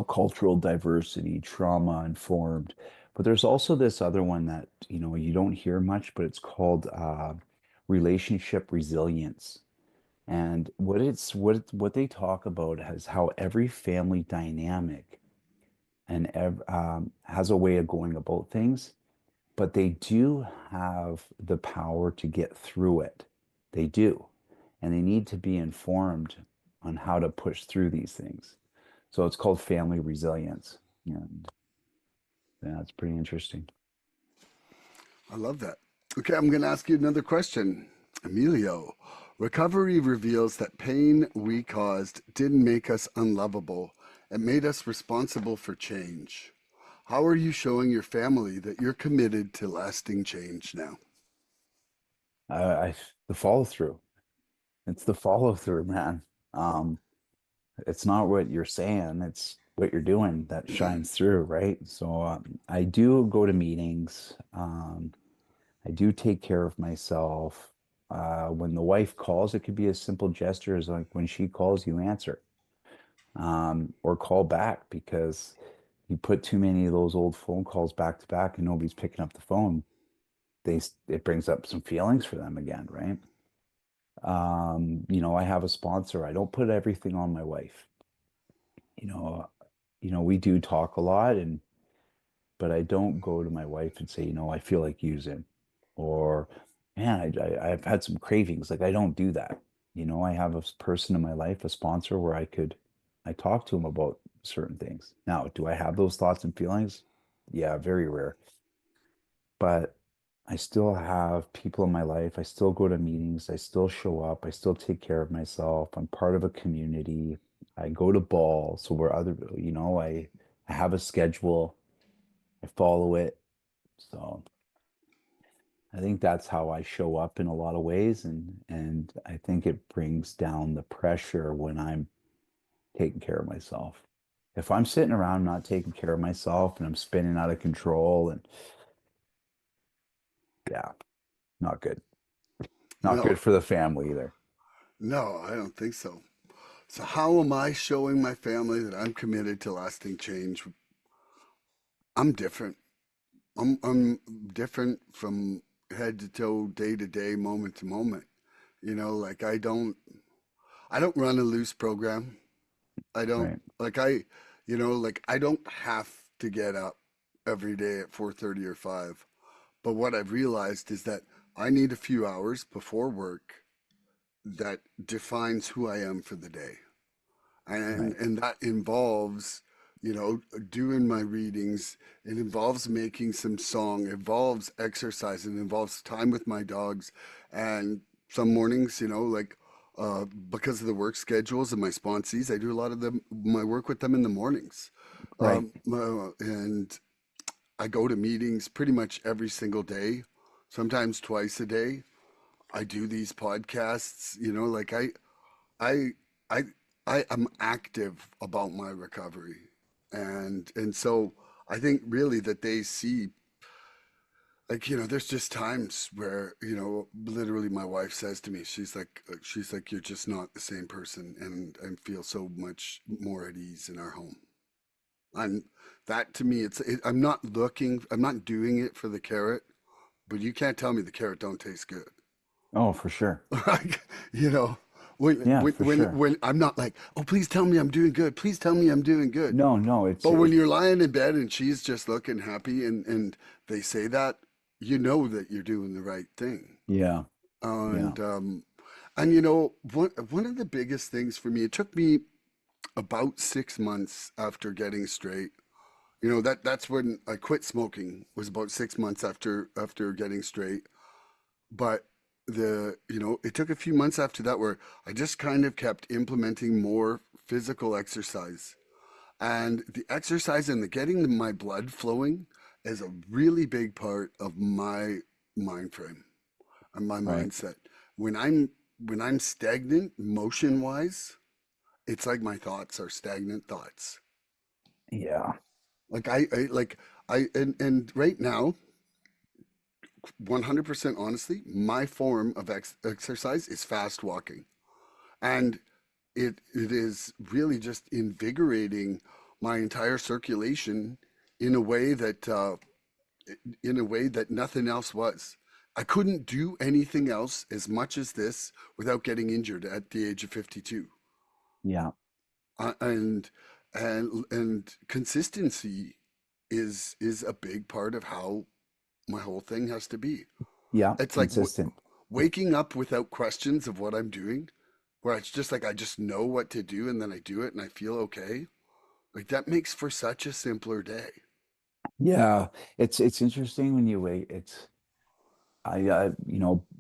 cultural diversity, trauma informed. But there's also this other one that, you don't hear much, but it's called relationship resilience. And what they talk about is how every family dynamic has a way of going about things, but they do have the power to get through it. They do. And they need to be informed on how to push through these things. So it's called family resilience. And yeah, it's pretty interesting. I love that. Okay, I'm going to ask you another question. Emilio, recovery reveals that pain we caused didn't make us unlovable. It made us responsible for change. How are you showing your family that you're committed to lasting change now? I the follow through. It's the follow through, man. Um, it's not what you're saying, it's what you're doing that shines through, right? So I do go to meetings. I do take care of myself. When the wife calls, it could be a simple gesture as like when she calls, you answer, or call back because you put too many of those old phone calls back to back and nobody's picking up the phone. It brings up some feelings for them again, right? I have a sponsor. I don't put everything on my wife. You know, we do talk a lot, but I don't go to my wife and say, I feel like using, or man, I've had some cravings. Like I don't do that. I have a person in my life, a sponsor, where I talk to him about certain things. Now, do I have those thoughts and feelings? Yeah, very rare. But I still have people in my life. I still go to meetings. I still show up. I still take care of myself. I'm part of a community. I go to balls. So where I have a schedule. I follow it. So I think that's how I show up in a lot of ways, and I think it brings down the pressure when I'm taking care of myself. If I'm sitting around not taking care of myself and I'm spinning out of control and yeah, not good. Not No, good for the family either. no, I don't think so. So, how am I showing my family that I'm committed to lasting change? I'm different. I'm different from head to toe, day to day, moment to moment. Like I don't run a loose program. I don't Right. like I, like I don't have to get up every day at 4:30 or 5. But what I've realized is that I need a few hours before work that defines who I am for the day. and Right. and that involves, doing my readings. It involves making some song, it involves exercise, it involves time with my dogs. And some mornings, because of the work schedules of my sponsees, I do a lot of my work with them in the mornings. Right. And I go to meetings pretty much every single day, sometimes twice a day. I do these podcasts, like I I I am active about my recovery. And so I think really that they see, like, there's just times where, literally my wife says to me, she's like, you're just not the same person, and I feel so much more at ease in our home. And that to me, I'm not doing it for the carrot, but you can't tell me the carrot don't taste good. Oh, for sure. Like, you know, when Yeah, when for when sure. when I'm not like, oh, please tell me I'm doing good. Please tell me I'm doing good. No, no, But when you're lying in bed and she's just looking happy, and they say that, you know that you're doing the right thing. yeah, yeah, And one of the biggest things for me, it took me about 6 months after getting straight. That's when I quit smoking, was about 6 months after getting straight. But it took a few months after that where I just kind of kept implementing more physical exercise. And the exercise and the getting my blood flowing is a really big part of my mind frame and my right. mindset. When I'm stagnant motion wise, it's like my thoughts are stagnant thoughts. Yeah, Like and right now, 100% honestly, my form of exercise is fast walking. And it is really just invigorating my entire circulation in a way that nothing else was. I couldn't do anything else as much as this without getting injured at the age of 52. yeah, And consistency is a big part of how my whole thing has to be. yeah, It's like consistent. waking up without questions of what I'm doing, where it's just like I just know what to do and then I do it and I feel okay. Like that makes for such a simpler day. Yeah, it's interesting when you wait.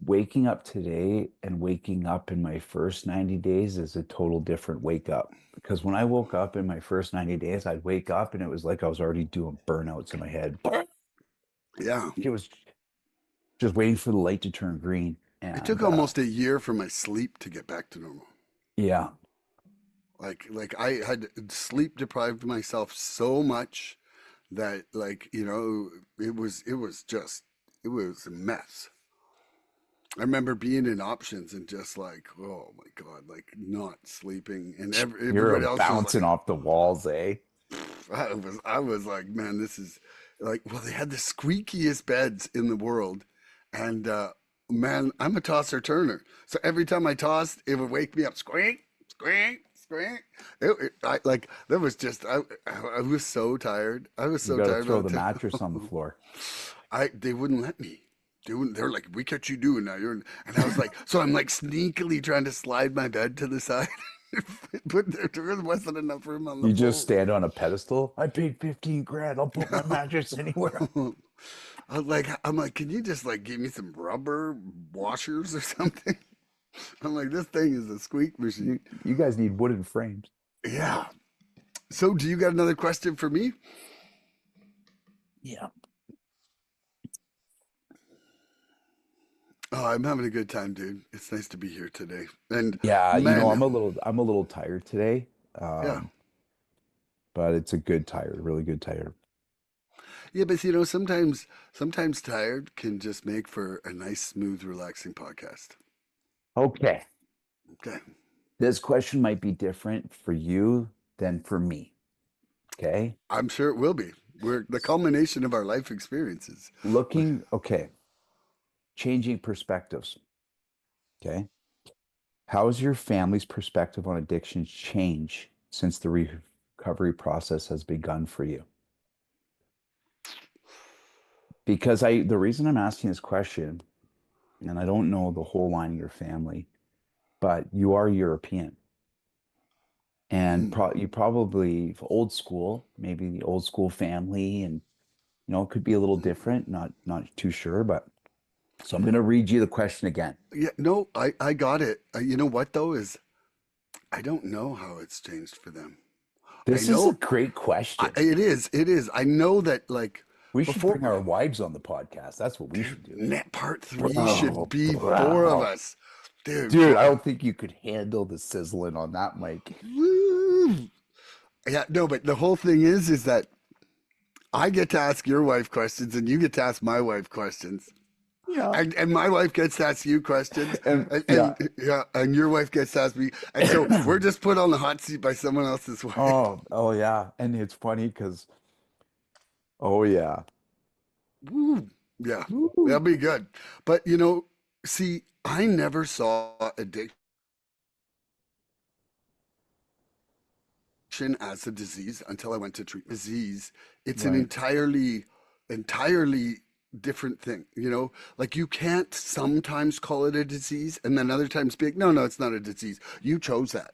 Waking up today and waking up in my first 90 days is a total different wake up. Because when I woke up in my first 90 days, I'd wake up and it was like I was already doing burnouts in my head. Yeah. It was just waiting for the light to turn green. It took And almost a year for my sleep to get back to normal. yeah, Like I had sleep deprived myself so much that, it was a mess. I remember being in options and just like, oh my God, like not sleeping, and you're everybody else was bouncing like, off the walls, eh? I was like, man, this is like, well, they had the squeakiest beds in the world, and man, I'm a tosser turner, so every time I tossed, it would wake me up, squeak, squeak, squeak. Like there was just I was so tired. I was You so got to tired throw by the the mattress on the time. floor. They wouldn't let me. They're like, we catch you doing now. And I was like, so I'm like sneakily trying to slide my bed to the side. But there wasn't enough room on the You just floor. stand on a pedestal. I paid 15 grand. I'll put my mattress anywhere. I'm like, can you just like give me some rubber washers or something? I'm like, this thing is a squeak machine. You guys need wooden frames. Yeah. So, do you got another question for me? Yeah. Oh, I'm having a good time, dude. It's nice to be here today. And Yeah, man, I'm a little tired today. yeah. Um, but it's a good tired, really good tired. Yeah, but sometimes tired can just make for a nice, smooth, relaxing podcast. Okay. Okay. This question might be different for you than for me. Okay. I'm sure it will be. We're the culmination of our life experiences. Okay, changing perspectives. Okay. How has your family's perspective on addiction changed since the recovery process has begun for you? because the reason I'm asking this question, and I don't know the whole line of your family, but you are European. And Hmm. you probably old school, maybe the old school family, and it could be a little different, not too sure, but so I'm gonna read you the question again. Yeah, no, I got it. You know what though is I don't know how it's changed for them. I This is a know great question. it is. I know that like We should before bring our wives on the podcast. That's what we dude, should do. net part three should Bro, be four of bro. us. Dude, Dude, I don't think you could handle the sizzling on that mic. woo. Yeah, no, but the whole thing is that I get to ask your wife questions and you get to ask my wife questions. Yeah. And my wife gets to ask you questions And yeah. and yeah, and your wife gets to ask me. And so we're just put on the hot seat by someone else's wife. Oh yeah. And it's funny because oh yeah. Woo. Yeah, that'll Woo. be good. But see, I never saw addiction as a disease until I went to treat disease. It's an Right. entirely different thing. Like you can't sometimes call it a disease and then other times be like, no, no, it's not a disease. You chose that.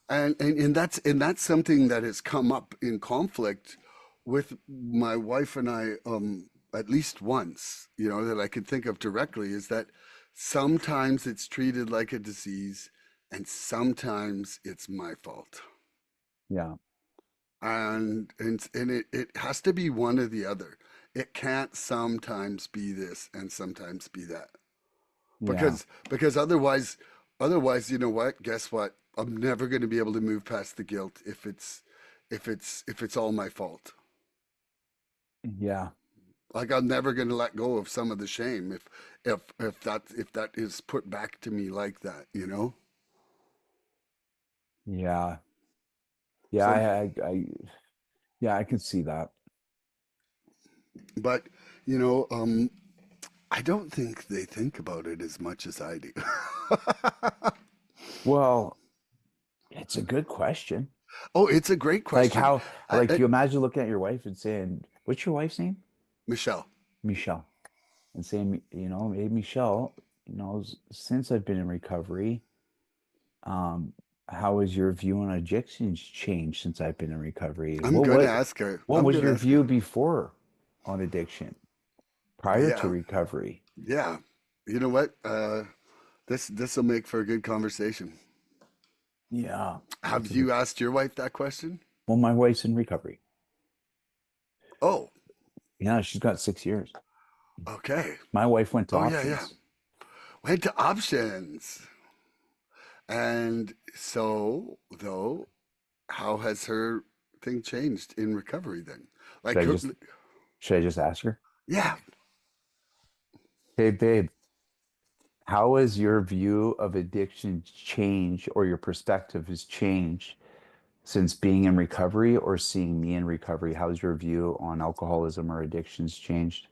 And that's something that has come up in conflict with my wife and I at least once, that I can think of directly is that sometimes it's treated like a disease and sometimes it's my fault. Yeah. And it has to be one or the other. It can't sometimes be this and sometimes be that. Yeah. Because otherwise, you know what? Guess what? I'm never going to be able to move past the guilt if it's all my fault. Yeah. Like I'm never going to let go of some of the shame if that is put back to me like that. Yeah. Yeah. So, Yeah, I can see that. but I don't think they think about it as much as I do. Well, it's a good question. Oh, it's a great Like question. how, like I, you imagine looking at your wife and saying, "What's your wife's name?" Michelle. Michelle. And saying, "Hey, Michelle, since I've been in recovery, um, how has your view on addictions changed since I've been in recovery? I'm What gonna what ask her. what I'm was gonna your ask her. view before on addiction prior to Yeah, recovery?" yeah. You know what? This will make for a good conversation. Yeah, Have that's a good. you asked your wife that question? Well, my wife's in recovery. Oh, Yeah, she's got 6 years. okay. My wife went to Oh yeah, yeah. options. Went to options. And so, though, how has her thing changed in recovery then? Should Like, I just should I just ask her? yeah, Hey, babe, how has your view of addiction changed or your perspective has changed since being in recovery or seeing me in recovery? How's your view on alcoholism or addictions changed?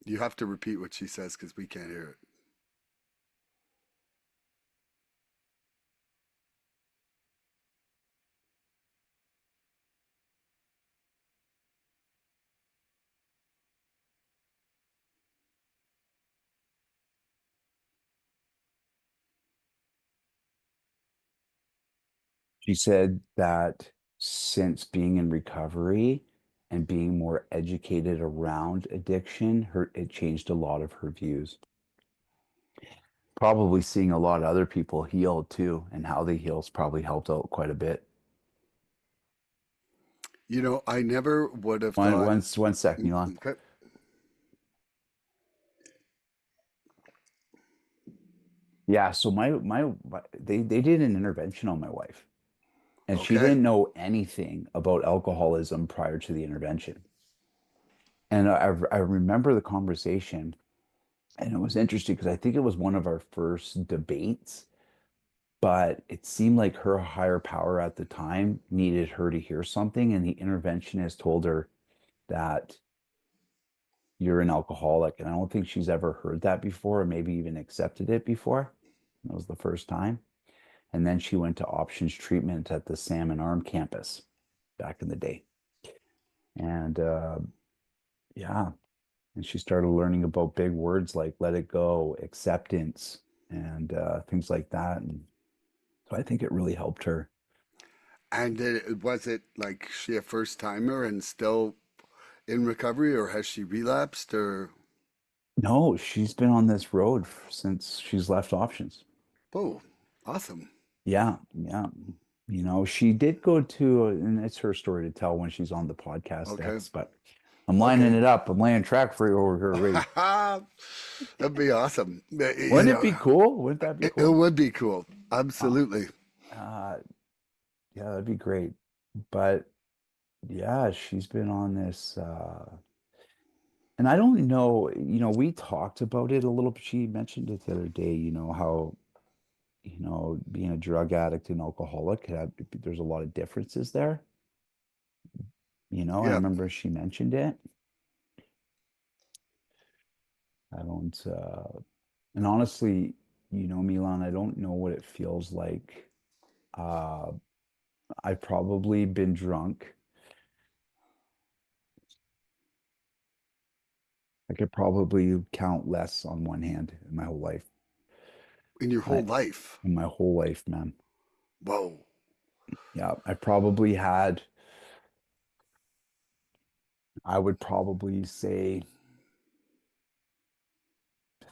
you have to repeat what she says because we can't hear it. She said that since being in recovery and being more educated around addiction, it changed a lot of her views. Probably seeing a lot of other people heal too, and how they heal's probably helped out quite a bit. I never would have One, thought. one, one sec, Milan. Okay, Yeah, so they did an intervention on my wife, and she okay. didn't know anything about alcoholism prior to the intervention. And I remember the conversation, and it was interesting because I think it was one of our first debates, but it seemed like her higher power at the time needed her to hear something, and the interventionist told her that you're an alcoholic. And I don't think she's ever heard that before, or maybe even accepted it before. That was the first time. And then she went to options treatment at the Salmon Arm campus back in the day. And yeah, and she started learning about big words like let it go, acceptance, and things like that. And so I think it really helped her. And was it like she a first timer and still in recovery, or has she relapsed? Or No, she's been on this road since she's left options. oh, awesome. Yeah, yeah. She did go to, and it's her story to tell when she's on the podcast Okay, X, but I'm lining okay. it up. I'm laying track for you over here already. That'd be awesome. Wouldn't it be cool? Wouldn't that be It cool? would be cool. Uh, Absolutely. uh, yeah, that'd be great. But yeah, she's been on this, and I don't know, we talked about it a little bit. She mentioned it the other day, how, being a drug addict and alcoholic, there's a lot of differences there. I Yeah. remember she mentioned it. I don't, and honestly, Milan, I don't know what it feels like. Uh, I've probably been drunk. I could probably count less on one hand in my whole life. In your I, whole life. in my whole life, man. Whoa. Yeah, I would probably say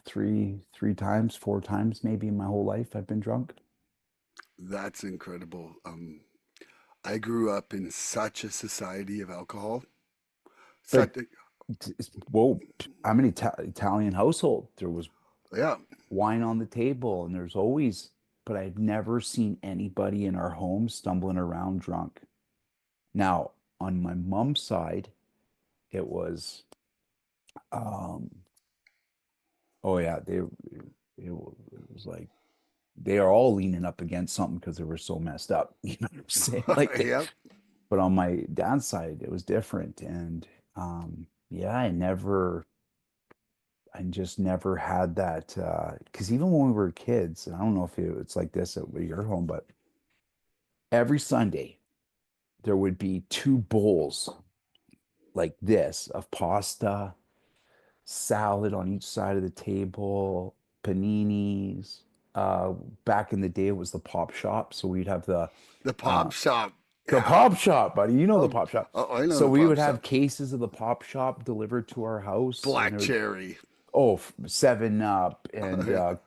three times, four times maybe in my whole life I've been drunk. That's incredible. I grew up in such a society of alcohol. But Such, whoa, I'm an Italian household. There was yeah. wine on the table, and there's always, but I've never seen anybody in our home stumbling around drunk. Now, on my mom's side, it was, um, oh yeah, it was like they are all leaning up against something because they were so messed up. You know what I'm saying? Yep. But on my dad's side, it was different. And yeah, I just never had that. Because even when we were kids, and I don't know if it's like this at your home, but every Sunday there would be two bowls like this of pasta, salad on each side of the table, paninis. Uh, Back in the day, it was the pop shop, so we'd have The uh, pop shop. the Yeah. pop shop, buddy. You know the Oh, pop shop. oh, I know So the we pop would have shop. cases of the pop shop delivered to our house, and Black there would cherry. oh, 7 Up and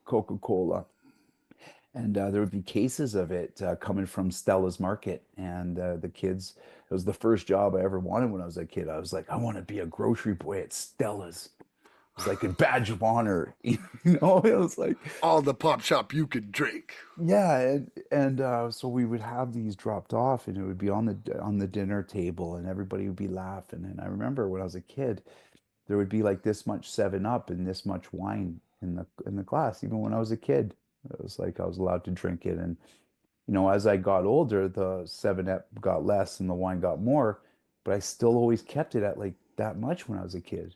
Coca-Cola. And there would be cases of it coming from Stella's Market. And the kids, it was the first job I ever wanted when I was a kid. I was like, I want to be a grocery boy at Stella's. It's like a badge of honor. It was like, All the pop shop you could drink. yeah. And so we would have these dropped off, and it would be on the dinner table, and everybody would be laughing. And I remember when I was a kid, there would be like this much 7 Up and this much wine in the glass. Even when I was a kid, it was like I was allowed to drink it. And as I got older, the 7 Up got less and the wine got more, but I still always kept it at like that much when I was a kid.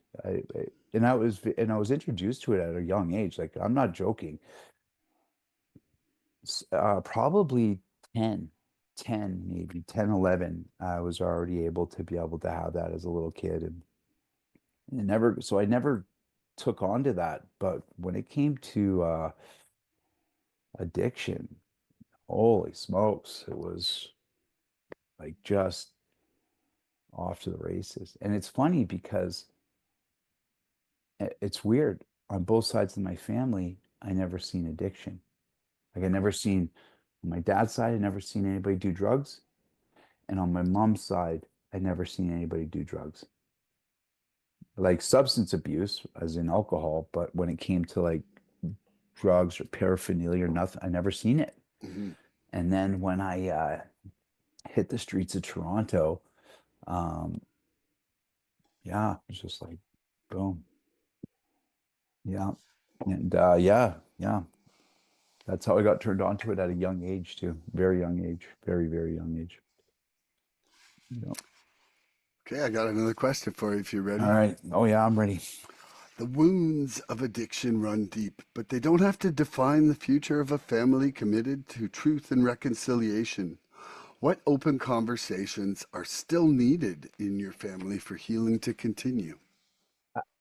And I was introduced to it at a young age. Like I'm not joking. Probably 10, 10 maybe 10, 11. I was already able to be able to have that as a little kid. And I never took on to that. But when it came to addiction, holy smokes, it was like just off to the races. And it's funny because it's weird. On both sides of my family, I never seen addiction. Like I never seen on my dad's side, I never seen anybody do drugs. And on my mom's side, I never seen anybody do drugs. Like substance abuse, as in alcohol, but when it came to like drugs or paraphernalia or nothing, I never seen it. Mhm. And then when I hit the streets of Toronto, um, yeah, it's just like boom. Yeah. And yeah, yeah. That's how I got turned on to it at a young age too. Very young age. Very, very young age. Yeah. Okay, I got another question for you if you're All ready. right. Oh yeah, I'm ready. The wounds of addiction run deep, but they don't have to define the future of a family committed to truth and reconciliation. What open conversations are still needed in your family for healing to continue?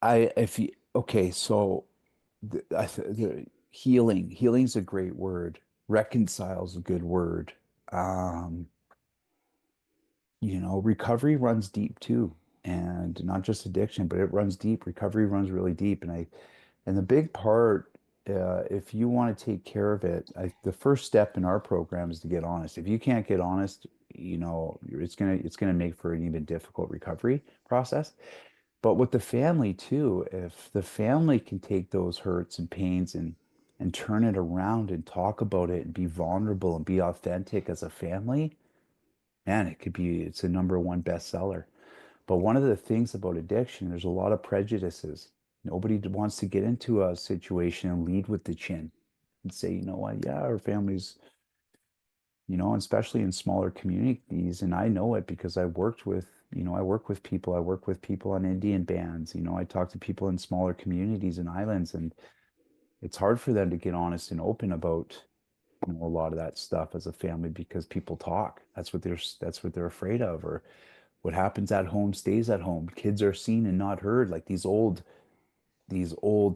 If you, okay, so the healing's a great word. Reconcile's a good word. Um, recovery runs deep too, and not just addiction, but it runs deep. Recovery runs really deep, and the big part, if you want to take care of it, the first step in our program is to get honest. If you can't get honest, it's gonna make for an even difficult recovery process. But with the family too, if the family can take those hurts and pains and turn it around and talk about it and be vulnerable and be authentic as a family, man, it's a number one bestseller. But one of the things about addiction, there's a lot of prejudices. Nobody wants to get into a situation and lead with the chin and say, you know what, yeah, our families, and especially in smaller communities. And I know it because I work with people. I work with people on Indian bands. I talk to people in smaller communities and islands, and it's hard for them to get honest and open about, a lot of that stuff as a family because people talk. That's what they're afraid of, or what happens at home stays at home. Kids are seen and not heard, like these old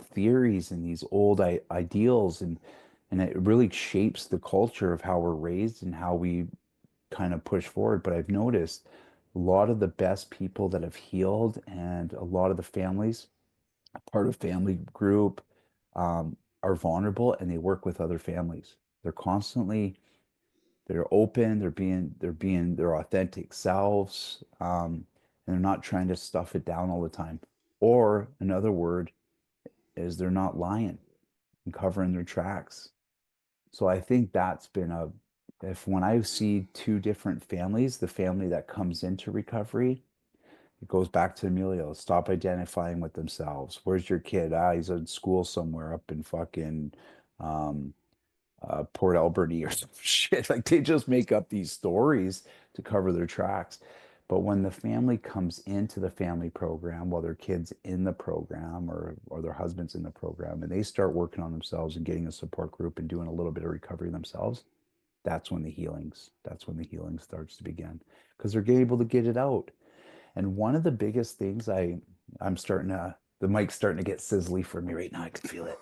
theories and these old ideals, and it really shapes the culture of how we're raised and how we kind of push forward. But I've noticed a lot of the best people that have healed and a lot of the families, part of family group, are vulnerable and they work with other families. They're constantly they're open, they're being their authentic selves, and they're not trying to stuff it down all the time. Or another word is they're not lying and covering their tracks. So I think that's been a if when I see two different families, the family that comes into recovery, it goes back to Emilio. Stop identifying with themselves. Where's your kid? He's in school somewhere up in fucking um, Port Alberni or some shit. Like they just make up these stories to cover their tracks. But when the family comes into the family program, while their kid's in the program or their husband's in the program, and they start working on themselves and getting a support group and doing a little bit of recovery themselves, that's when the healing starts to begin because they're able to get it out. And one of the biggest things I'm starting to the mic's starting to get sizzly for me right now. I can feel it.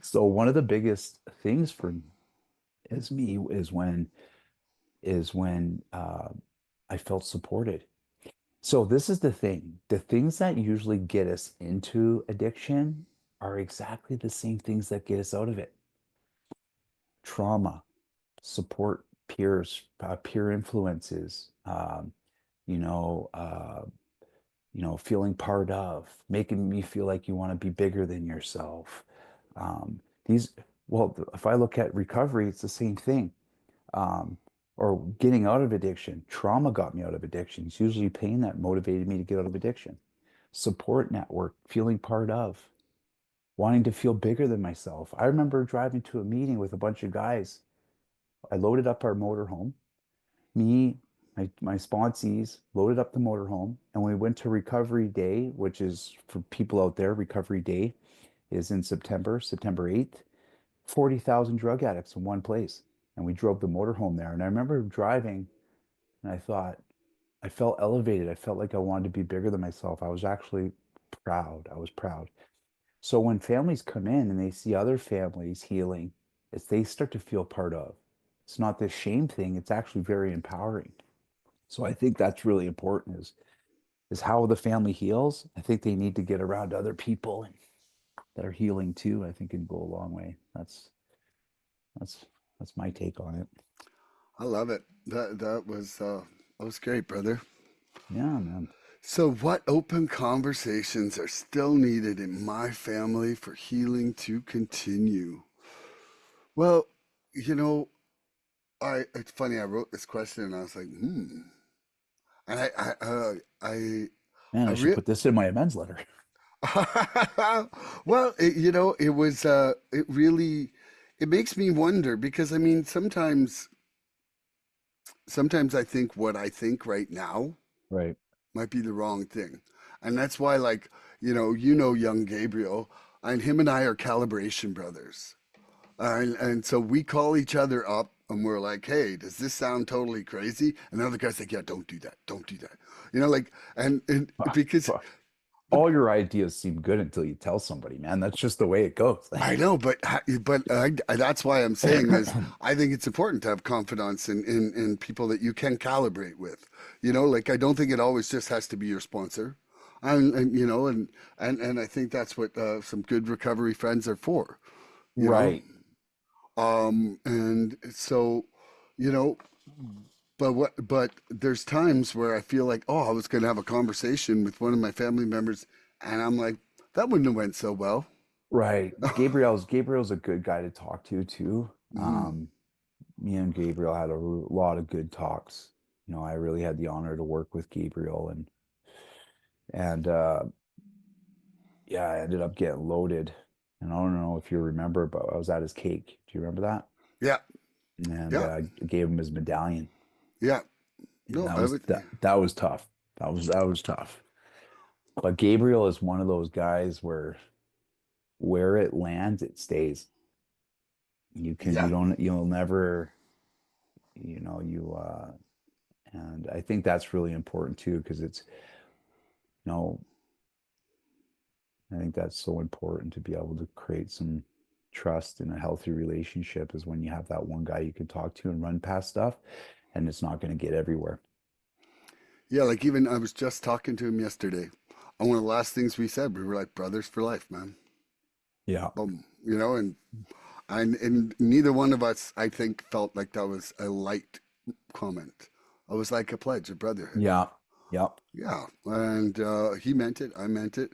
So one of the biggest things for me is when I felt supported. So this is the thing. The things that usually get us into addiction are exactly the same things that get us out of it. Trauma, support peers, peer influences, you know, uh, feeling part of, making me feel like you want to be bigger than yourself. These, well, if I look at recovery, it's the same thing. Um, or getting out of addiction. Trauma got me out of addiction. It's usually pain that motivated me to get out of addiction. Support network, feeling part of, wanting to feel bigger than myself. I remember driving to a meeting with a bunch of guys. I loaded up our motorhome. Me, my sponsees loaded up the motorhome, and we went to Recovery Day, which is for people out there. Recovery Day is in September 8th. 40,000 drug addicts in one place. And we drove the motorhome there. And I remember driving and I felt elevated. I felt like I wanted to be bigger than myself. I was actually proud. I was proud. So when families come in and they see other families healing, they start to feel part of. It's not this shame thing. It's actually very empowering. So I think that's really important is how the family heals. I think they need to get around other people that are healing too. I think can go a long way. That's that's my take on it. I love it. That was great, brother. Yeah, man. So, what open conversations are still needed in my family for healing to continue? Well, you know, I it's funny. I wrote this question and I was like, and Man, I I should re put this in my amends letter. well, it was it really it makes me wonder because I mean, sometimes I think what I think right now Right. might be the wrong thing. And that's why, like, young Gabriel, and him and I are calibration brothers. And so we call each other up and we're like, hey, does this sound totally crazy? And the other guy's like, yeah, don't do that. Don't do that. Like, and because All your ideas seem good until you tell somebody, man. That's just the way it goes. I know, but that's why I'm saying is I think it's important to have confidence in people that you can calibrate with. Like I don't think it always just has to be your sponsor, and I think that's what some good recovery friends are for. You know, Right. and so, you know, but there's times where I feel like, oh, I was going to have a conversation with one of my family members, and I'm like, that wouldn't have went so well. Right. Gabriel's a good guy to talk to too. Mhm. Me and Gabriel had a lot of good talks. I really had the honor to work with Gabriel and yeah, I ended up getting loaded. And I don't know if you remember, but I was at his cake. Do you remember that? Yeah, And yeah, I gave him his medallion. yeah. And No, that I was would. that was tough. That was tough. But Gabriel is one of those guys where it lands, it stays. Yeah, You'll never, you know, you and I think that's really important too, because you know, I think that's so important to be able to create some trust in a healthy relationship is when you have that one guy you can talk to and run past stuff, and it's not going to get everywhere. yeah. Like even I was just talking to him yesterday. And one of the last things we said, we were like brothers for life, man. Yeah. Boom. And neither one of us, I think, felt like that was a light comment. It was like a pledge of brotherhood. Yeah. Yeah. Yeah, and he meant it. I meant it.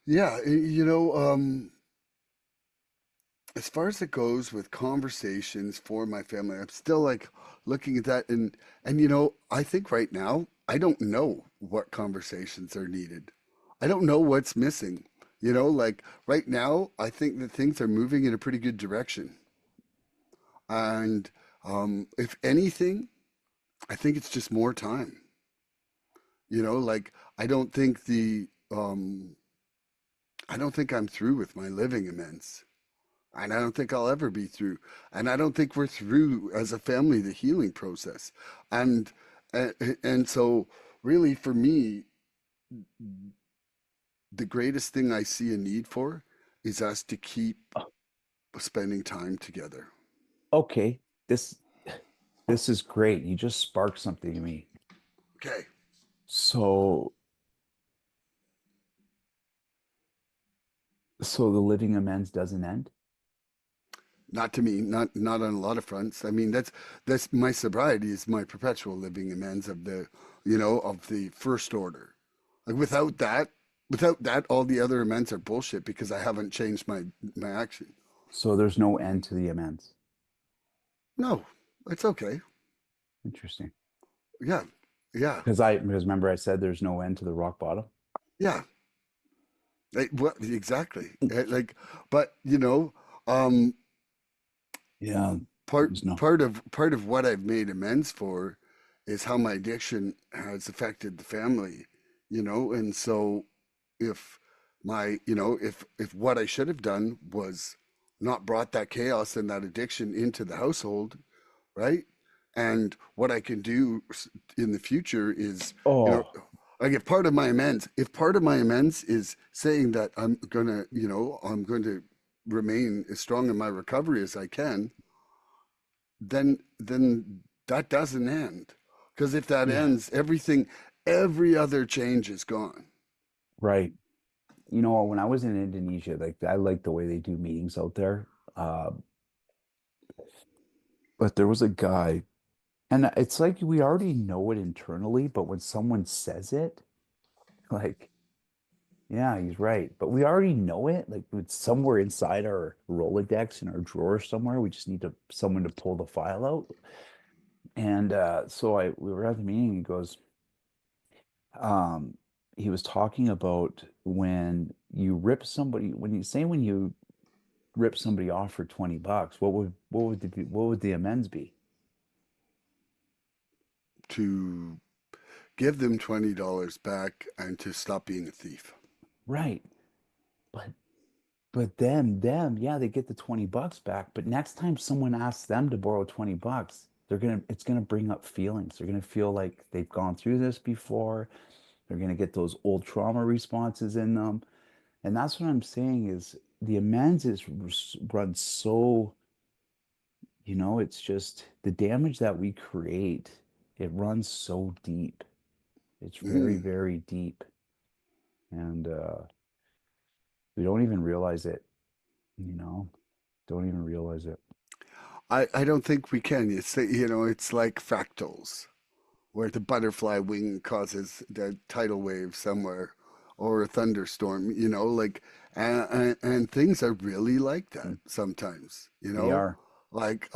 Yeah, as far as it goes with conversations for my family, I'm still like looking at that, and I think right now I don't know what conversations are needed. I don't know what's missing. Like right now, I think that things are moving in a pretty good direction, and if anything, I think it's just more time. Like I don't think I'm through with my living amends. And I don't think I'll ever be through. And I don't think we're through as a family the healing process. And and so really for me, the greatest thing I see a need for is us to keep spending time together. Okay. This this is great. You just sparked something in me. Okay. So so the living amends doesn't end? Not to me, not on a lot of fronts. I mean, that's my sobriety is my perpetual living amends of the first order. Like without that, all the other amends are bullshit because I haven't changed my action. So there's no end to the amends. No, it's okay. Interesting. Yeah, yeah, Because remember I said there's no end to the rock bottom. yeah. What exactly? Like, but um, Yeah, part there's no. part of what I've made amends for is how my addiction has affected the family. And so if if what I should have done was not brought that chaos and that addiction into the household, right? And what I can do in the future is, you know, Oh, like if part of my amends is saying that I'm going to remain as strong in my recovery as I can, then that doesn't end. Because if that yeah, ends, every other change is gone. right. When I was in Indonesia, like I like the way they do meetings out there. Uh, but there was a guy, and it's like we already know it internally, but when someone says it, like, yeah, he's right. But we already know it. Like it's somewhere inside our Rolodex in our drawer somewhere. We just need someone to pull the file out. And so we were at the meeting. He goes, um, he was talking about when you rip somebody off for 20 bucks, what would the amends be? To give them $20 back and to stop being a thief. Right. But but then them, yeah, they get the $20 back. But next time someone asks them to borrow $20, it's gonna bring up feelings. They're gonna feel like they've gone through this before. They're gonna get those old trauma responses in them. And that's what I'm saying is the amends run so, it's just the damage that we create, it runs so deep. It's very, Mhm. very deep. And we don't even realize it, you know, don't even realize it. I don't think we can. It's like fractals, where the butterfly wing causes the tidal wave somewhere or a thunderstorm, and things are really like that Mm. sometimes, They are. like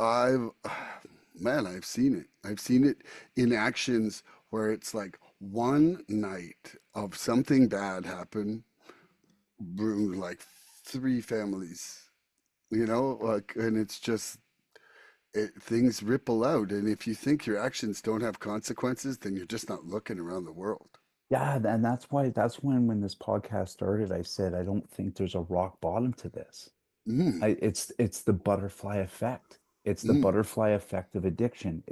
man, I've seen it. I've seen it in actions where it's like one night of something bad happen, like three families, like, and it's just, things ripple out. And if you think your actions don't have consequences, then you're just not looking around the world. Yeah, and that's when this podcast started, I said I don't think there's a rock bottom to this. Mm, It's the butterfly effect. It's the mm. butterfly effect of addiction.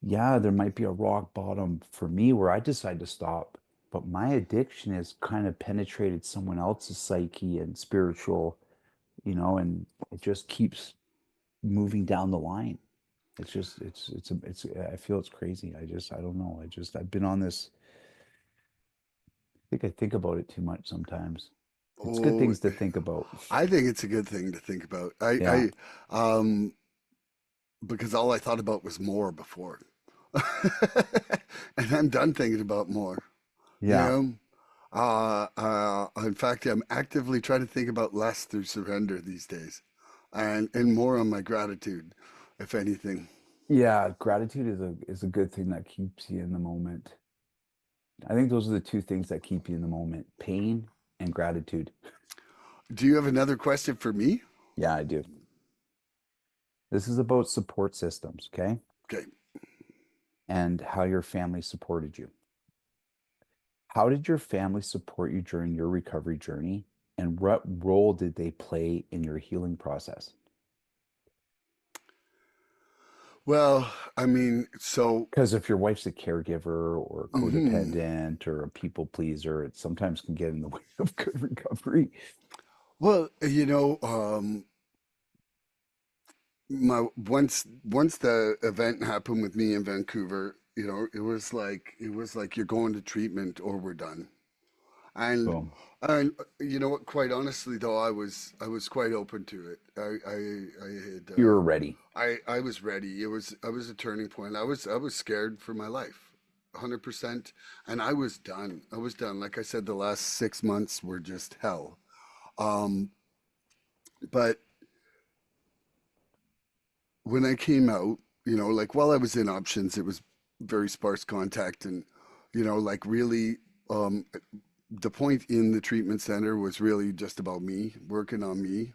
Yeah, there might be a rock bottom for me where I decide to stop, but my addiction has kind of penetrated someone else's psyche and spiritual, and it just keeps moving down the line. It's just it's I feel it's crazy. I don't know. I've been on this. I think about it too much sometimes. It's good Oh, things to think about. I think it's a good thing to think about. Yeah. Because all I thought about was more before. And I'm done thinking about more, you Yeah. know? In fact, I'm actively trying to think about less through surrender these days, and more on my gratitude, if anything. Yeah, gratitude is a good thing that keeps you in the moment. I think those are the two things that keep you in the moment, pain and gratitude. Do you have another question for me? Yeah, I do. This is about support systems, okay? Okay. And how your family supported you. How did your family support you during your recovery journey? And what role did they play in your healing process? Well, I mean, so, Because if your wife's a caregiver or mhm. codependent or a people pleaser, it sometimes can get in the way of good recovery. Well, my once the event happened with me in Vancouver, it was like you're going to treatment or we're done. And Boom. and you know what? Quite honestly, though, I was quite open to it. You were ready. I was ready. I was a turning point. I was scared for my life, 100%, and I was done. I was done. Like I said, the last 6 months were just hell. Um, but when I came out, like while I was in options, it was very sparse contact, and like really, um, the point in the treatment center was really just about me, working on me,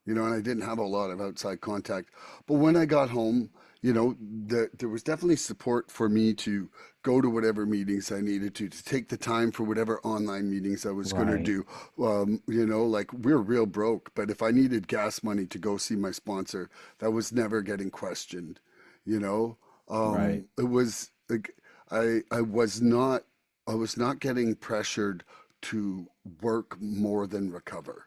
and I didn't have a lot of outside contact. But when I got home, there was definitely support for me to go to whatever meetings I needed to take the time for whatever online meetings I was going to Right. do. Like we're real broke, but if I needed gas money to go see my sponsor, that was never getting questioned. You know, Right. it was like I was not getting pressured to work more than recover,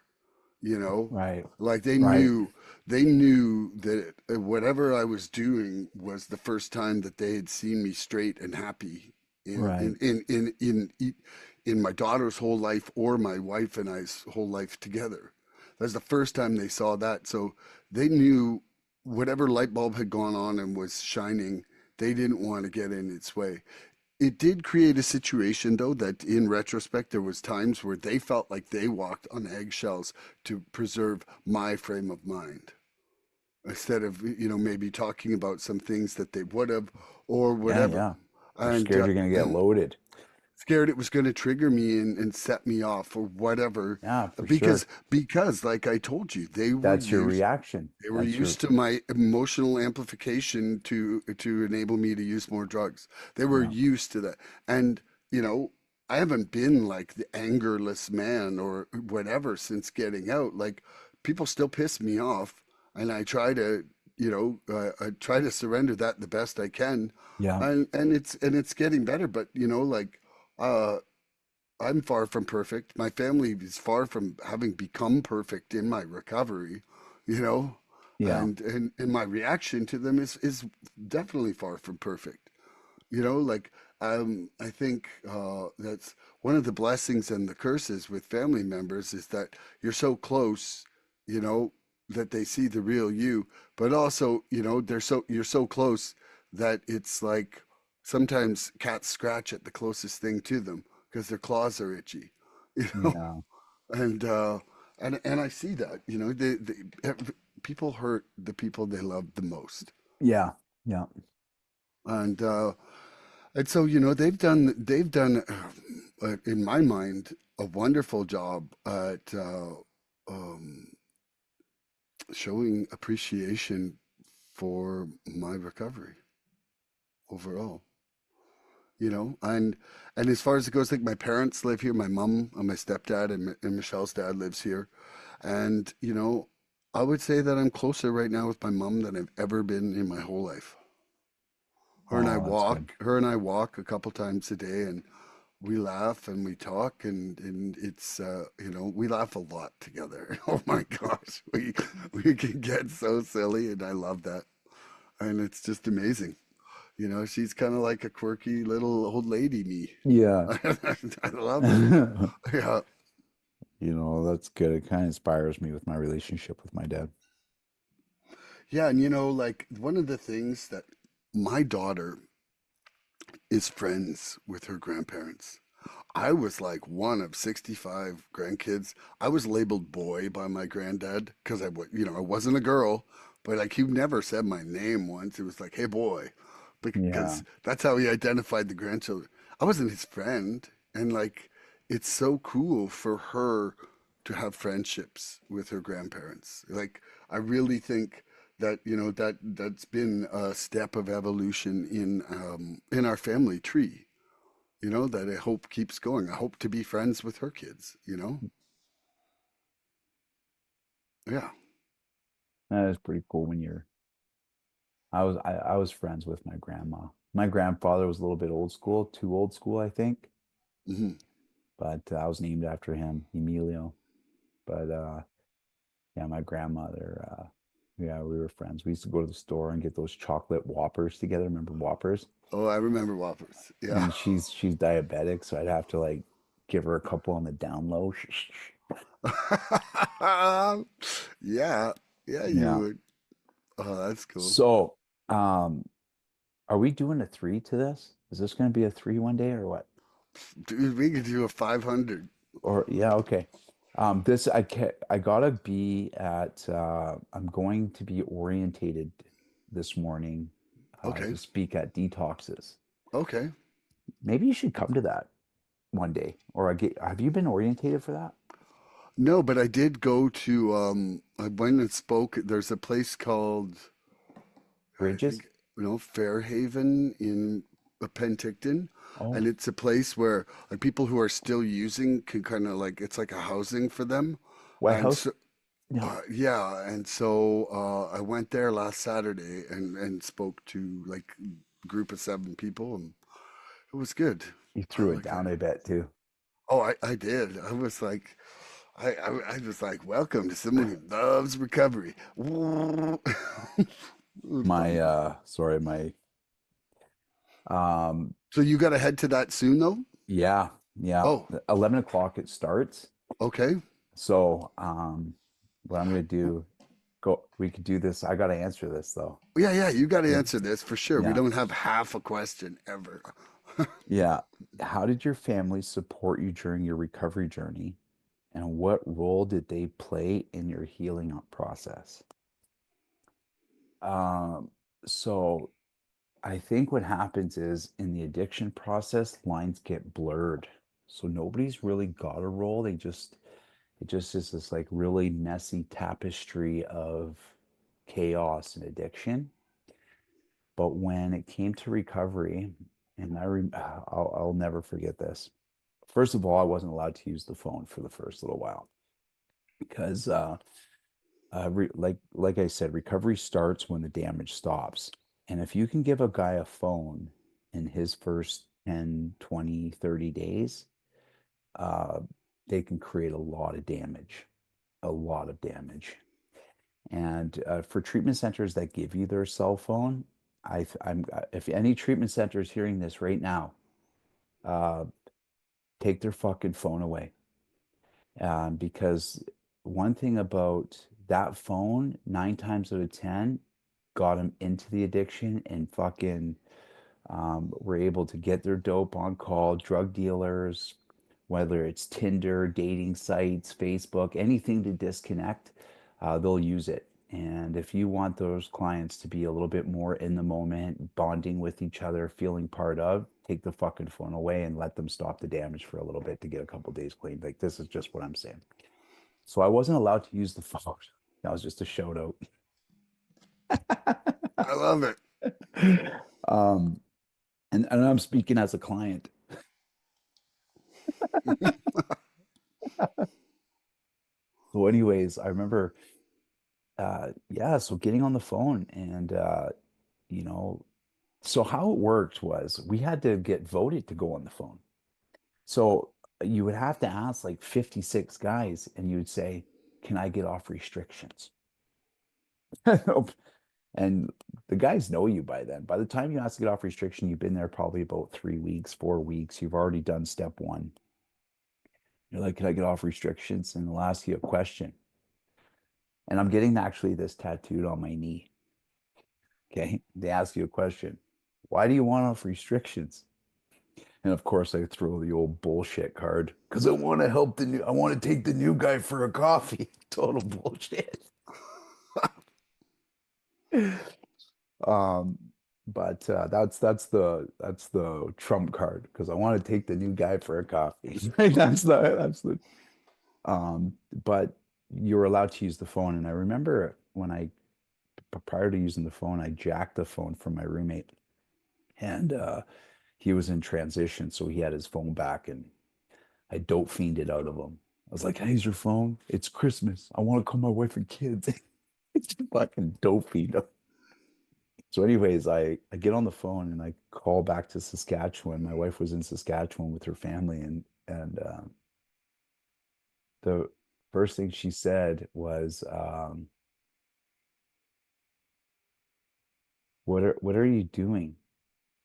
you know Right. like they Right. knew they knew that whatever I was doing was the first time that they had seen me straight and happy in Right. in in in in, in my daughter's whole life or my wife and I's whole life together. That's the first time they saw that. So they knew whatever light bulb had gone on and was shining, they didn't want to get in its way. It did create a situation, though, that in retrospect, there was times where they felt like they walked on eggshells to preserve my frame of mind instead of, maybe talking about some things that they would have or Yeah, whatever. yeah. They're And scared you're gonna get loaded. scared it was going to trigger me and set me off or whatever. Yeah, for Because, sure. because like I told you, they were That's your used reaction. they were That's your used to my emotional amplification to enable me to use more drugs. They were yeah. used to that. And, you know, I haven't been like the angerless man or whatever since getting out. Like people still piss me off, and I try to, I try to surrender that the best I can, Yeah. and it's getting better. But like, uh, I'm far from perfect. My family is far from having become perfect in my recovery, you know, Yeah. and my reaction to them is definitely far from perfect. Like I think that's one of the blessings and the curses with family members is that you're so close, you know, that they see the real you, but also, you're so close that it's like sometimes cats scratch at the closest thing to them because their claws are itchy, you know, Yeah. and uh, and I see that, people hurt the people they love the most, Yeah. Yeah. and uh, And so, they've done, in my mind, a wonderful job at um, showing appreciation for my recovery overall. And as far as it goes, like my parents live here, my mom and my stepdad and Michelle's dad lives here, and I would say that I'm closer right now with my mom than I've ever been in my whole life. Oh, that's good. Her and I walk a couple times a day, and we laugh and we talk, and it's we laugh a lot together. Oh my gosh, we can get so silly, and I love that, and it's just amazing. She's kind of like a quirky little old lady me. Yeah. I love it. Yeah, That's good. It kind of inspires me with my relationship with my dad. yeah, and like one of the things that my daughter is friends with her grandparents. I was like one of 65 grandkids. I was labeled boy by my granddad because I wasn't a girl, but like he never said my name once. It was like, hey boy, Yeah. because that's how he identified the grandchildren. I wasn't his friend. And like, it's so cool for her to have friendships with her grandparents. Like, I really think that, that's been a step of evolution in our family tree, that I hope keeps going. I hope to be friends with her kids. Yeah. That is pretty cool when you're I was friends with my grandma. My grandfather was a little bit old school, too old school, I think, Hmm. but I was named after him, Emilio. But yeah, my grandmother, yeah, we were friends. We used to go to the store and get those chocolate Whoppers together. Remember Whoppers? Oh, I remember Whoppers. Yeah. And she's diabetic, so I'd have to like give her a couple on the down low. Yeah. Yeah, you Yeah. would. Oh, that's cool. So, are we doing a three to this? Is this going to be a three one day or what? Dude, we could do a 500. Or yeah, okay. This I gotta be at. I'm going to be orientated this morning Okay. to speak at detoxes. Okay. Maybe you should come to that one day. Or I get. Have you been orientated for that? No, but I did go to, I went and spoke. There's a place called, I Bridges? think, Fairhaven in Penticton. Oh, And it's a place where like people who are still using can kind of like, it's like a housing for them. White And House? so, Yeah. yeah, and so I went there last Saturday and spoke to like a group of 7 people, and it was good. You I threw it liked it. down, I bet too. Oh, I did. I was like, I was like, welcome to someone who loves recovery. It was My fun. sorry, my um So you got to head to that soon, though? yeah, yeah. Oh, 11 o'clock it starts. okay. So what I'm gonna do, we could do this. I gotta answer this though. Yeah, yeah, you got to Yeah. answer this for sure. We Yeah. don't have half a question ever. Yeah. How did your family support you during your recovery journey? And what role did they play in your healing up process? Um, so I think what happens is in the addiction process, lines get blurred. So nobody's really got a role. It just is this like really messy tapestry of chaos and addiction. But when it came to recovery, and I'll never forget this. first of all, I wasn't allowed to use the phone for the first little while because like I said, recovery starts when the damage stops. And if you can give a guy a phone in his first 10, 20, 30 days, uh, they can create a lot of damage, a lot of damage. And for treatment centers that give you their cell phone, I'm if any treatment center is hearing this right now, uh, take their fucking phone away. Because one thing about that phone, 9 times out of 10, got them into the addiction and fucking were able to get their dope on call, drug dealers, whether it's Tinder, dating sites, Facebook, anything to disconnect, they'll use it. And if you want those clients to be a little bit more in the moment, bonding with each other, feeling part of, take the fucking phone away and let them stop the damage for a little bit to get a couple days clean. Like this is just what I'm saying. So I wasn't allowed to use the phone. That was just a shout out. I love it. um, and I'm speaking as a client. So, anyways, I remember, yeah, so getting on the phone and, you know, so how it worked was we had to get voted to go on the phone. So you would have to ask like 56 guys and you would say, can I get off restrictions? And the guys know you by then. By the time you ask to get off restriction, you've been there probably about 3 weeks, 4 weeks. You've already done step one. You're like, can I get off restrictions? And they'll ask you a question. And I'm getting actually this tattooed on my knee. Okay. They ask you a question. Why do you want off restrictions? And of course, I throw the old bullshit card because I want to help I want to take the new guy for a coffee. Total bullshit. Um, but that's the trump card because I want to take the new guy for a coffee. Right? That's the but you're allowed to use the phone. And I remember when prior to using the phone, I jacked the phone from my roommate, and he was in transition, so he had his phone back, and I dope fiended out of him. I was like, "Hey, "Here's your phone. It's Christmas. I want to call my wife and kids." It's fucking dope fiend him. So, anyways, I get on the phone and I call back to Saskatchewan. My wife was in Saskatchewan with her family, and the first thing she said was, what are you doing?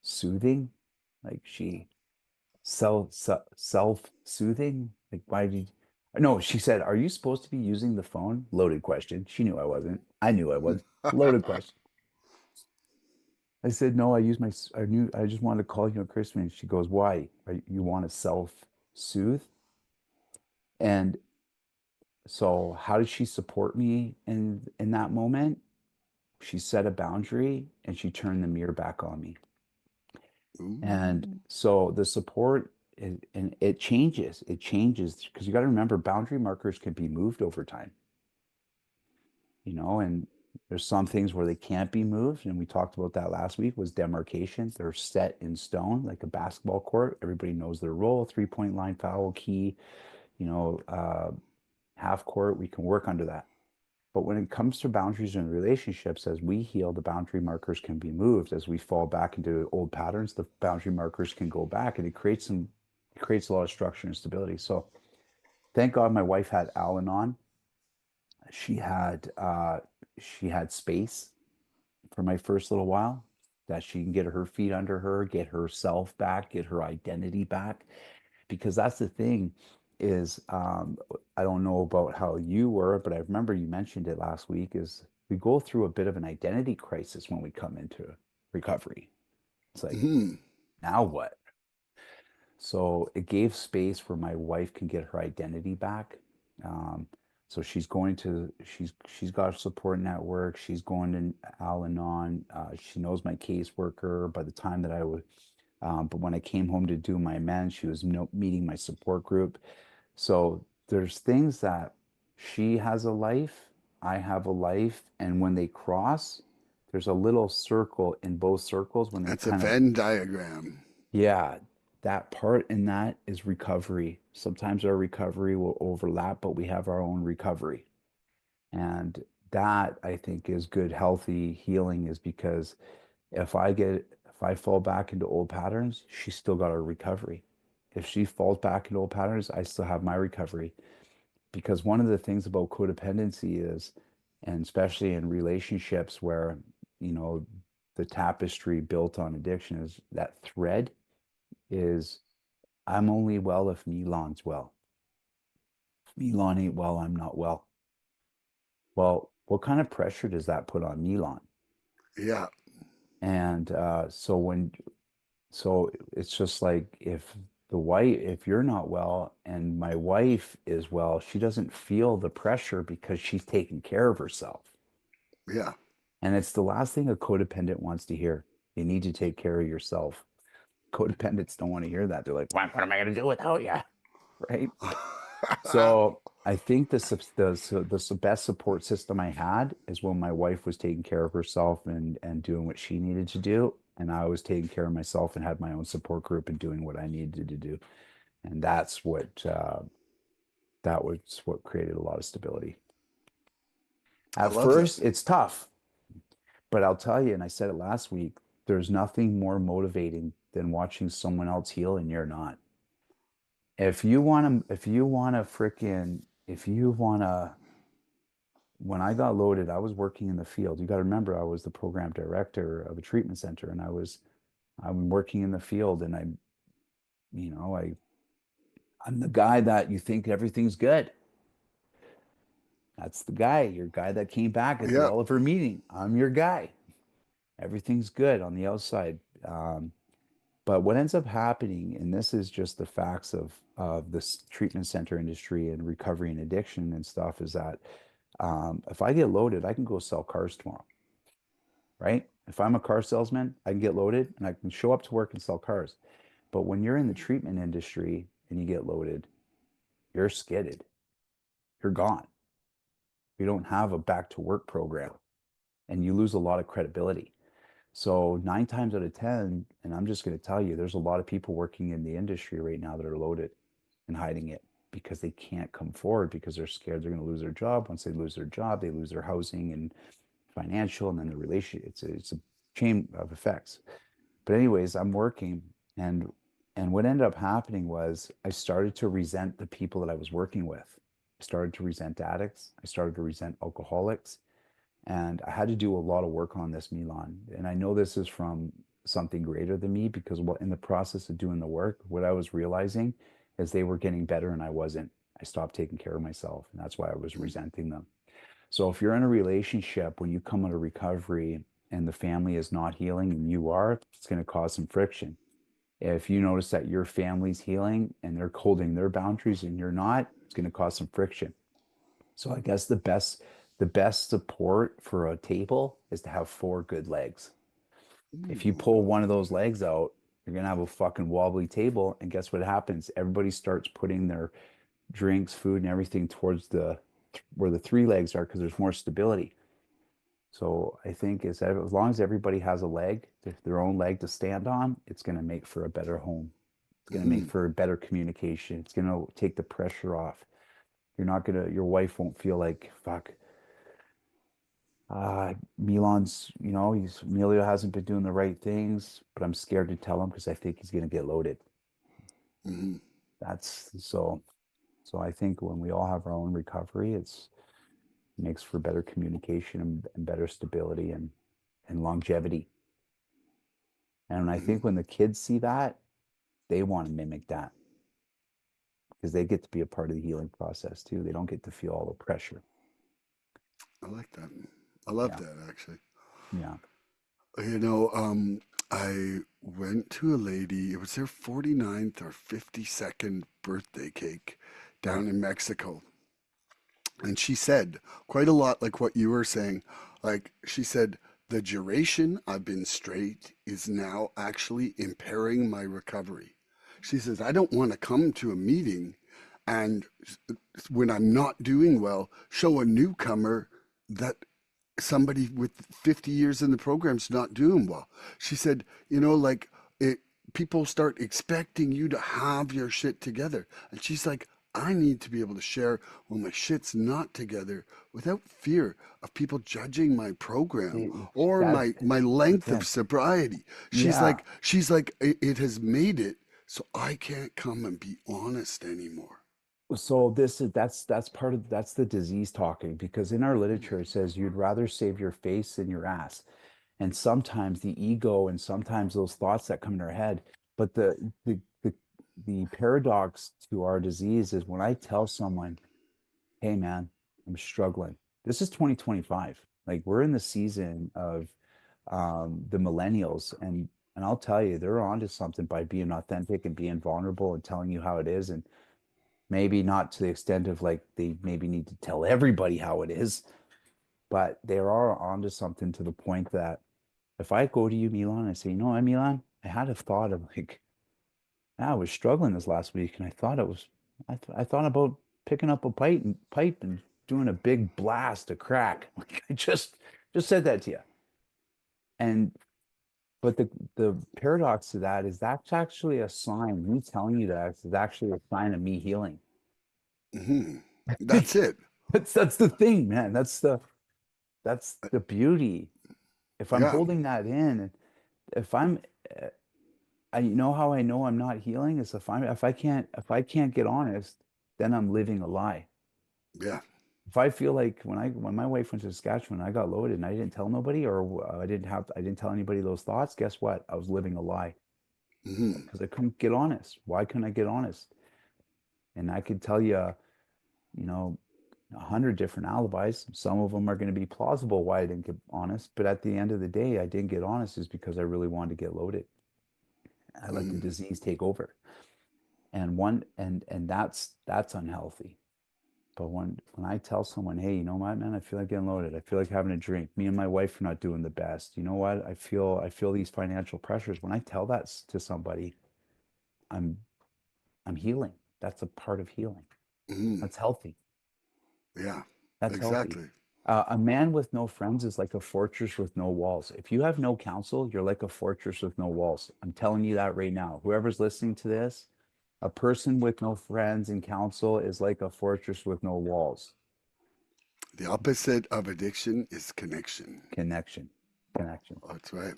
Soothing?" Like she self-soothing? Like why did no, she said, "Are you supposed to be using the phone?" Loaded question. She knew I wasn't. I knew I was. Loaded question. I said, "No, I just wanted to call you on Christmas." She goes, "Why? You want to self-soothe?" And so how did she support me in that moment? She set a boundary and she turned the mirror back on me. And Ooh. so the support and it changes because you got to remember boundary markers can be moved over time, and there's some things where they can't be moved. And we talked about that last week was demarcation. They're set in stone, like a basketball court. Everybody knows their role, 3-point line, foul, key, you know, uh, half court. We can work under that. But when it comes to boundaries in relationships, as we heal, the boundary markers can be moved. As we fall back into old patterns, the boundary markers can go back, and it creates a lot of structure and stability. So thank God my wife had Al-Anon. She had she had space for my first little while that she can get her feet under her, get herself back, get her identity back. Because that's the thing is I don't know about how you were, but I remember you mentioned it last week is we go through a bit of an identity crisis when we come into recovery. It's like, Mhm. now what? So it gave space where my wife can get her identity back. Um, so she's got a support network. She's going to Al-Anon. She knows my caseworker. By the time that I would, but when I came home to do my amends, she was meeting my support group. So there's things that she has a life, I have a life, and when they cross, there's a little circle in both circles when they That's a kind of, Venn diagram. yeah, that part in that is recovery. Sometimes our recovery will overlap, but we have our own recovery. And that I think is good, healthy healing is because if I fall back into old patterns, she's still got her recovery. If she falls back into old patterns, I still have my recovery. Because one of the things about codependency is, and especially in relationships where, you know, the tapestry built on addiction is that thread is I'm only well if Milan's well. If Milan ain't well, I'm not well. Well, what kind of pressure does that put on Milan? Yeah. And so it's just like if you're not well and my wife is well, she doesn't feel the pressure because she's taking care of herself. Yeah. And it's the last thing a codependent wants to hear. You need to take care of yourself. Codependents don't want to hear that. They're like, what am I going to do without you? Right? So I think the best support system I had is when my wife was taking care of herself and doing what she needed to do, and I was taking care of myself and had my own support group and doing what I needed to do, and that was what created a lot of stability. I At love that. first, it's tough, but I'll tell you, and I said it last week, there's nothing more motivating than watching someone else heal and you're not. If you want to, when I got loaded, I was working in the field. You got to remember, I was the program director of a treatment center and I'm working in the field and you know, I'm the guy that you think everything's good. That's the guy, your guy that came back at the Yeah. Oliver meeting. I'm your guy. Everything's good on the outside. But what ends up happening, and this is just the facts of this treatment center industry and recovery and addiction and stuff, is that if I get loaded, I can go sell cars tomorrow, right? If I'm a car salesman, I can get loaded and I can show up to work and sell cars. But when you're in the treatment industry and you get loaded, you're skidded. You're gone. You don't have a back to work program and you lose a lot of credibility. So 9 times out of 10, and I'm just going to tell you, there's a lot of people working in the industry right now that are loaded and hiding it because they can't come forward because they're scared they're going to lose their job. Once they lose their job, they lose their housing and financial, and then the relation. It's a chain of effects. But anyways, I'm working, and what ended up happening was I started to resent the people that I was working with. I started to resent addicts. I started to resent alcoholics. And I had to do a lot of work on this, Milan. And I know this is from something greater than me because what in the process of doing the work, what I was realizing is they were getting better and I wasn't. I stopped taking care of myself. And that's why I was resenting them. So if you're in a relationship, when you come out of recovery and the family is not healing and you are, it's going to cause some friction. If you notice that your family's healing and they're holding their boundaries and you're not, it's going to cause some friction. So I guess the best support for a table is to have four good legs. If you pull one of those legs out, you're gonna have a fucking wobbly table. And guess what happens? Everybody starts putting their drinks, food, and everything towards the where the three legs are because there's more stability. So I think is that as long as everybody has a leg, their own leg to stand on, it's gonna make for a better home. It's gonna make for a better communication. It's gonna take the pressure off. Your wife won't feel like, fuck, Milan's, Emilio hasn't been doing the right things, but I'm scared to tell him because I think he's going to get loaded. Mhm. That's so I think when we all have our own recovery, it makes for better communication and better stability and longevity. And I think when the kids see that, they want to mimic that because they get to be a part of the healing process too. They don't get to feel all the pressure. I like that. I love Yeah. that actually. Yeah. You know, I went to a lady, it was their 49th or 52nd birthday cake Yeah. down in Mexico. And she said quite a lot like what you were saying. Like she said, the duration I've been straight is now actually impairing my recovery. She says, I don't want to come to a meeting and when I'm not doing well, show a newcomer that somebody with 50 years in the program's not doing well. She said, like it people start expecting you to have your shit together. And she's like, I need to be able to share when my shit's not together without fear of people judging my program See, or that my length yeah, of sobriety. yeah. She's like, it has made it so I can't come and be honest anymore. So that's part of that's the disease talking, because in our literature it says you'd rather save your face than your ass. And sometimes the ego and sometimes those thoughts that come in our head. But the paradox to our disease is when I tell someone, hey man, I'm struggling. This is 2025. Like we're in the season of the millennials, and I'll tell you, they're onto something by being authentic and being vulnerable and telling you how it is. And maybe not to the extent of like they maybe need to tell everybody how it is, but they are onto something to the point that if I go to you, Milan, I say, you know what, Milan, I had a thought of like, I was struggling this last week, and I thought it was, I thought about picking up a pipe and doing a big blast, a crack. Like I just said that to you. And but the paradox to that is that's actually a sign. Me telling you that is actually a sign of me healing. Hmm. That's it. That's the thing, man. That's the beauty. If I'm Yeah. holding that in, if I'm, uh, I you know how I know I'm not healing is if I can't get honest, then I'm living a lie. Yeah. If I feel like when my wife went to Saskatchewan, I got loaded and I didn't tell nobody, or I didn't tell anybody those thoughts. Guess what? I was living a lie Hmm. because I couldn't get honest. Why couldn't I get honest? And I could tell you, you know, 100 different alibis. Some of them are going to be plausible why I didn't get honest, but at the end of the day, I didn't get honest is because I really wanted to get loaded. I let the Hmm. disease take over, and that's unhealthy. But when I tell someone, hey, you know what, man, I feel like getting loaded. I feel like having a drink. Me and my wife are not doing the best. You know what? I feel these financial pressures. When I tell that to somebody, I'm I'm healing. That's a part of healing. Hmm. That's healthy. Yeah. That's healthy. Exactly. A man with no friends is like a fortress with no walls. If you have no counsel, you're like a fortress with no walls. I'm telling you that right now. Whoever's listening to this, a person with no friends and counsel is like a fortress with no walls. The opposite of addiction is connection. Connection. Connection. That's right.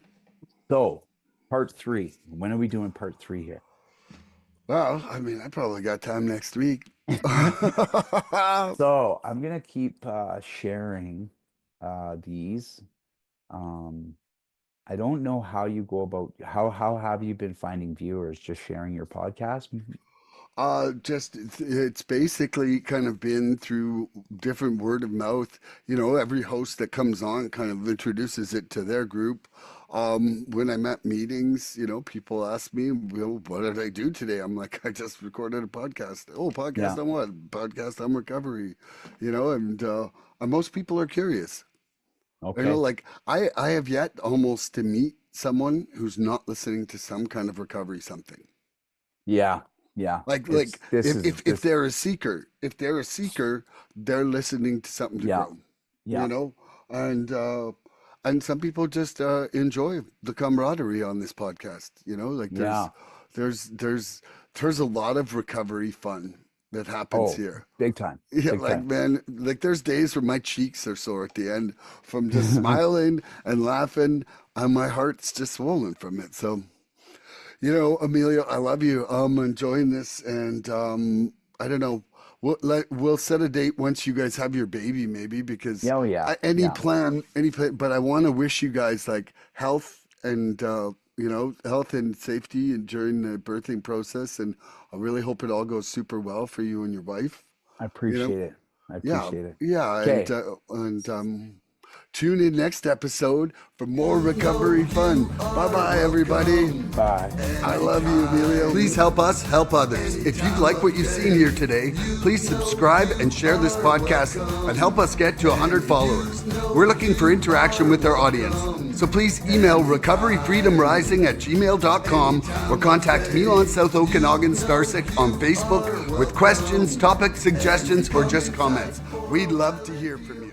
So, part three. When are we doing part three here? Well, I mean, I probably got time next week. So, I'm gonna keep sharing these. Um, I don't know how you go about how have you been finding viewers just sharing your podcast? Just it's basically kind of been through different word of mouth. You know, every host that comes on kind of introduces it to their group. When I'm at meetings, you know, people ask me, well, what did I do today? I'm like, I just recorded a podcast. Oh, podcast Yeah. on what? Podcast on recovery. You know, and most people are curious. You know, Okay. like I have yet almost to meet someone who's not listening to some kind of recovery something. Yeah. Yeah. Like It's this is if this. they're a seeker, they're listening to something to Yeah. grow, you Yeah. know, and uh, and some people just enjoy the camaraderie on this podcast. You know, like Yeah. there's there's there's a lot of recovery fun that happens Oh, here. big time. Yeah, Big like time. man, like there's days where my cheeks are sore at the end from just smiling and laughing, and my heart's just swollen from it. So. You know, Amelia, I love you. I'm enjoying this, and I don't know. We'll set a date once you guys have your baby, maybe because Yeah, oh yeah. Yeah. any plan. But I want to wish you guys like health and you know, health and safety and during the birthing process, and I really hope it all goes super well for you and your wife. I You know, appreciate it. I yeah, appreciate it. yeah, Okay. and tune in next episode for more recovery fun. Bye bye, everybody. Bye. I love you, Emilio. Please help us help others. If you like what you've seen here today, please subscribe and share this podcast and help us get to 100 followers. We're looking for interaction with our audience. So please email recoveryfreedomrising@gmail.com or contact Milan South Okanagan Starsick on Facebook with questions, topic suggestions, or just comments. We'd love to hear from you.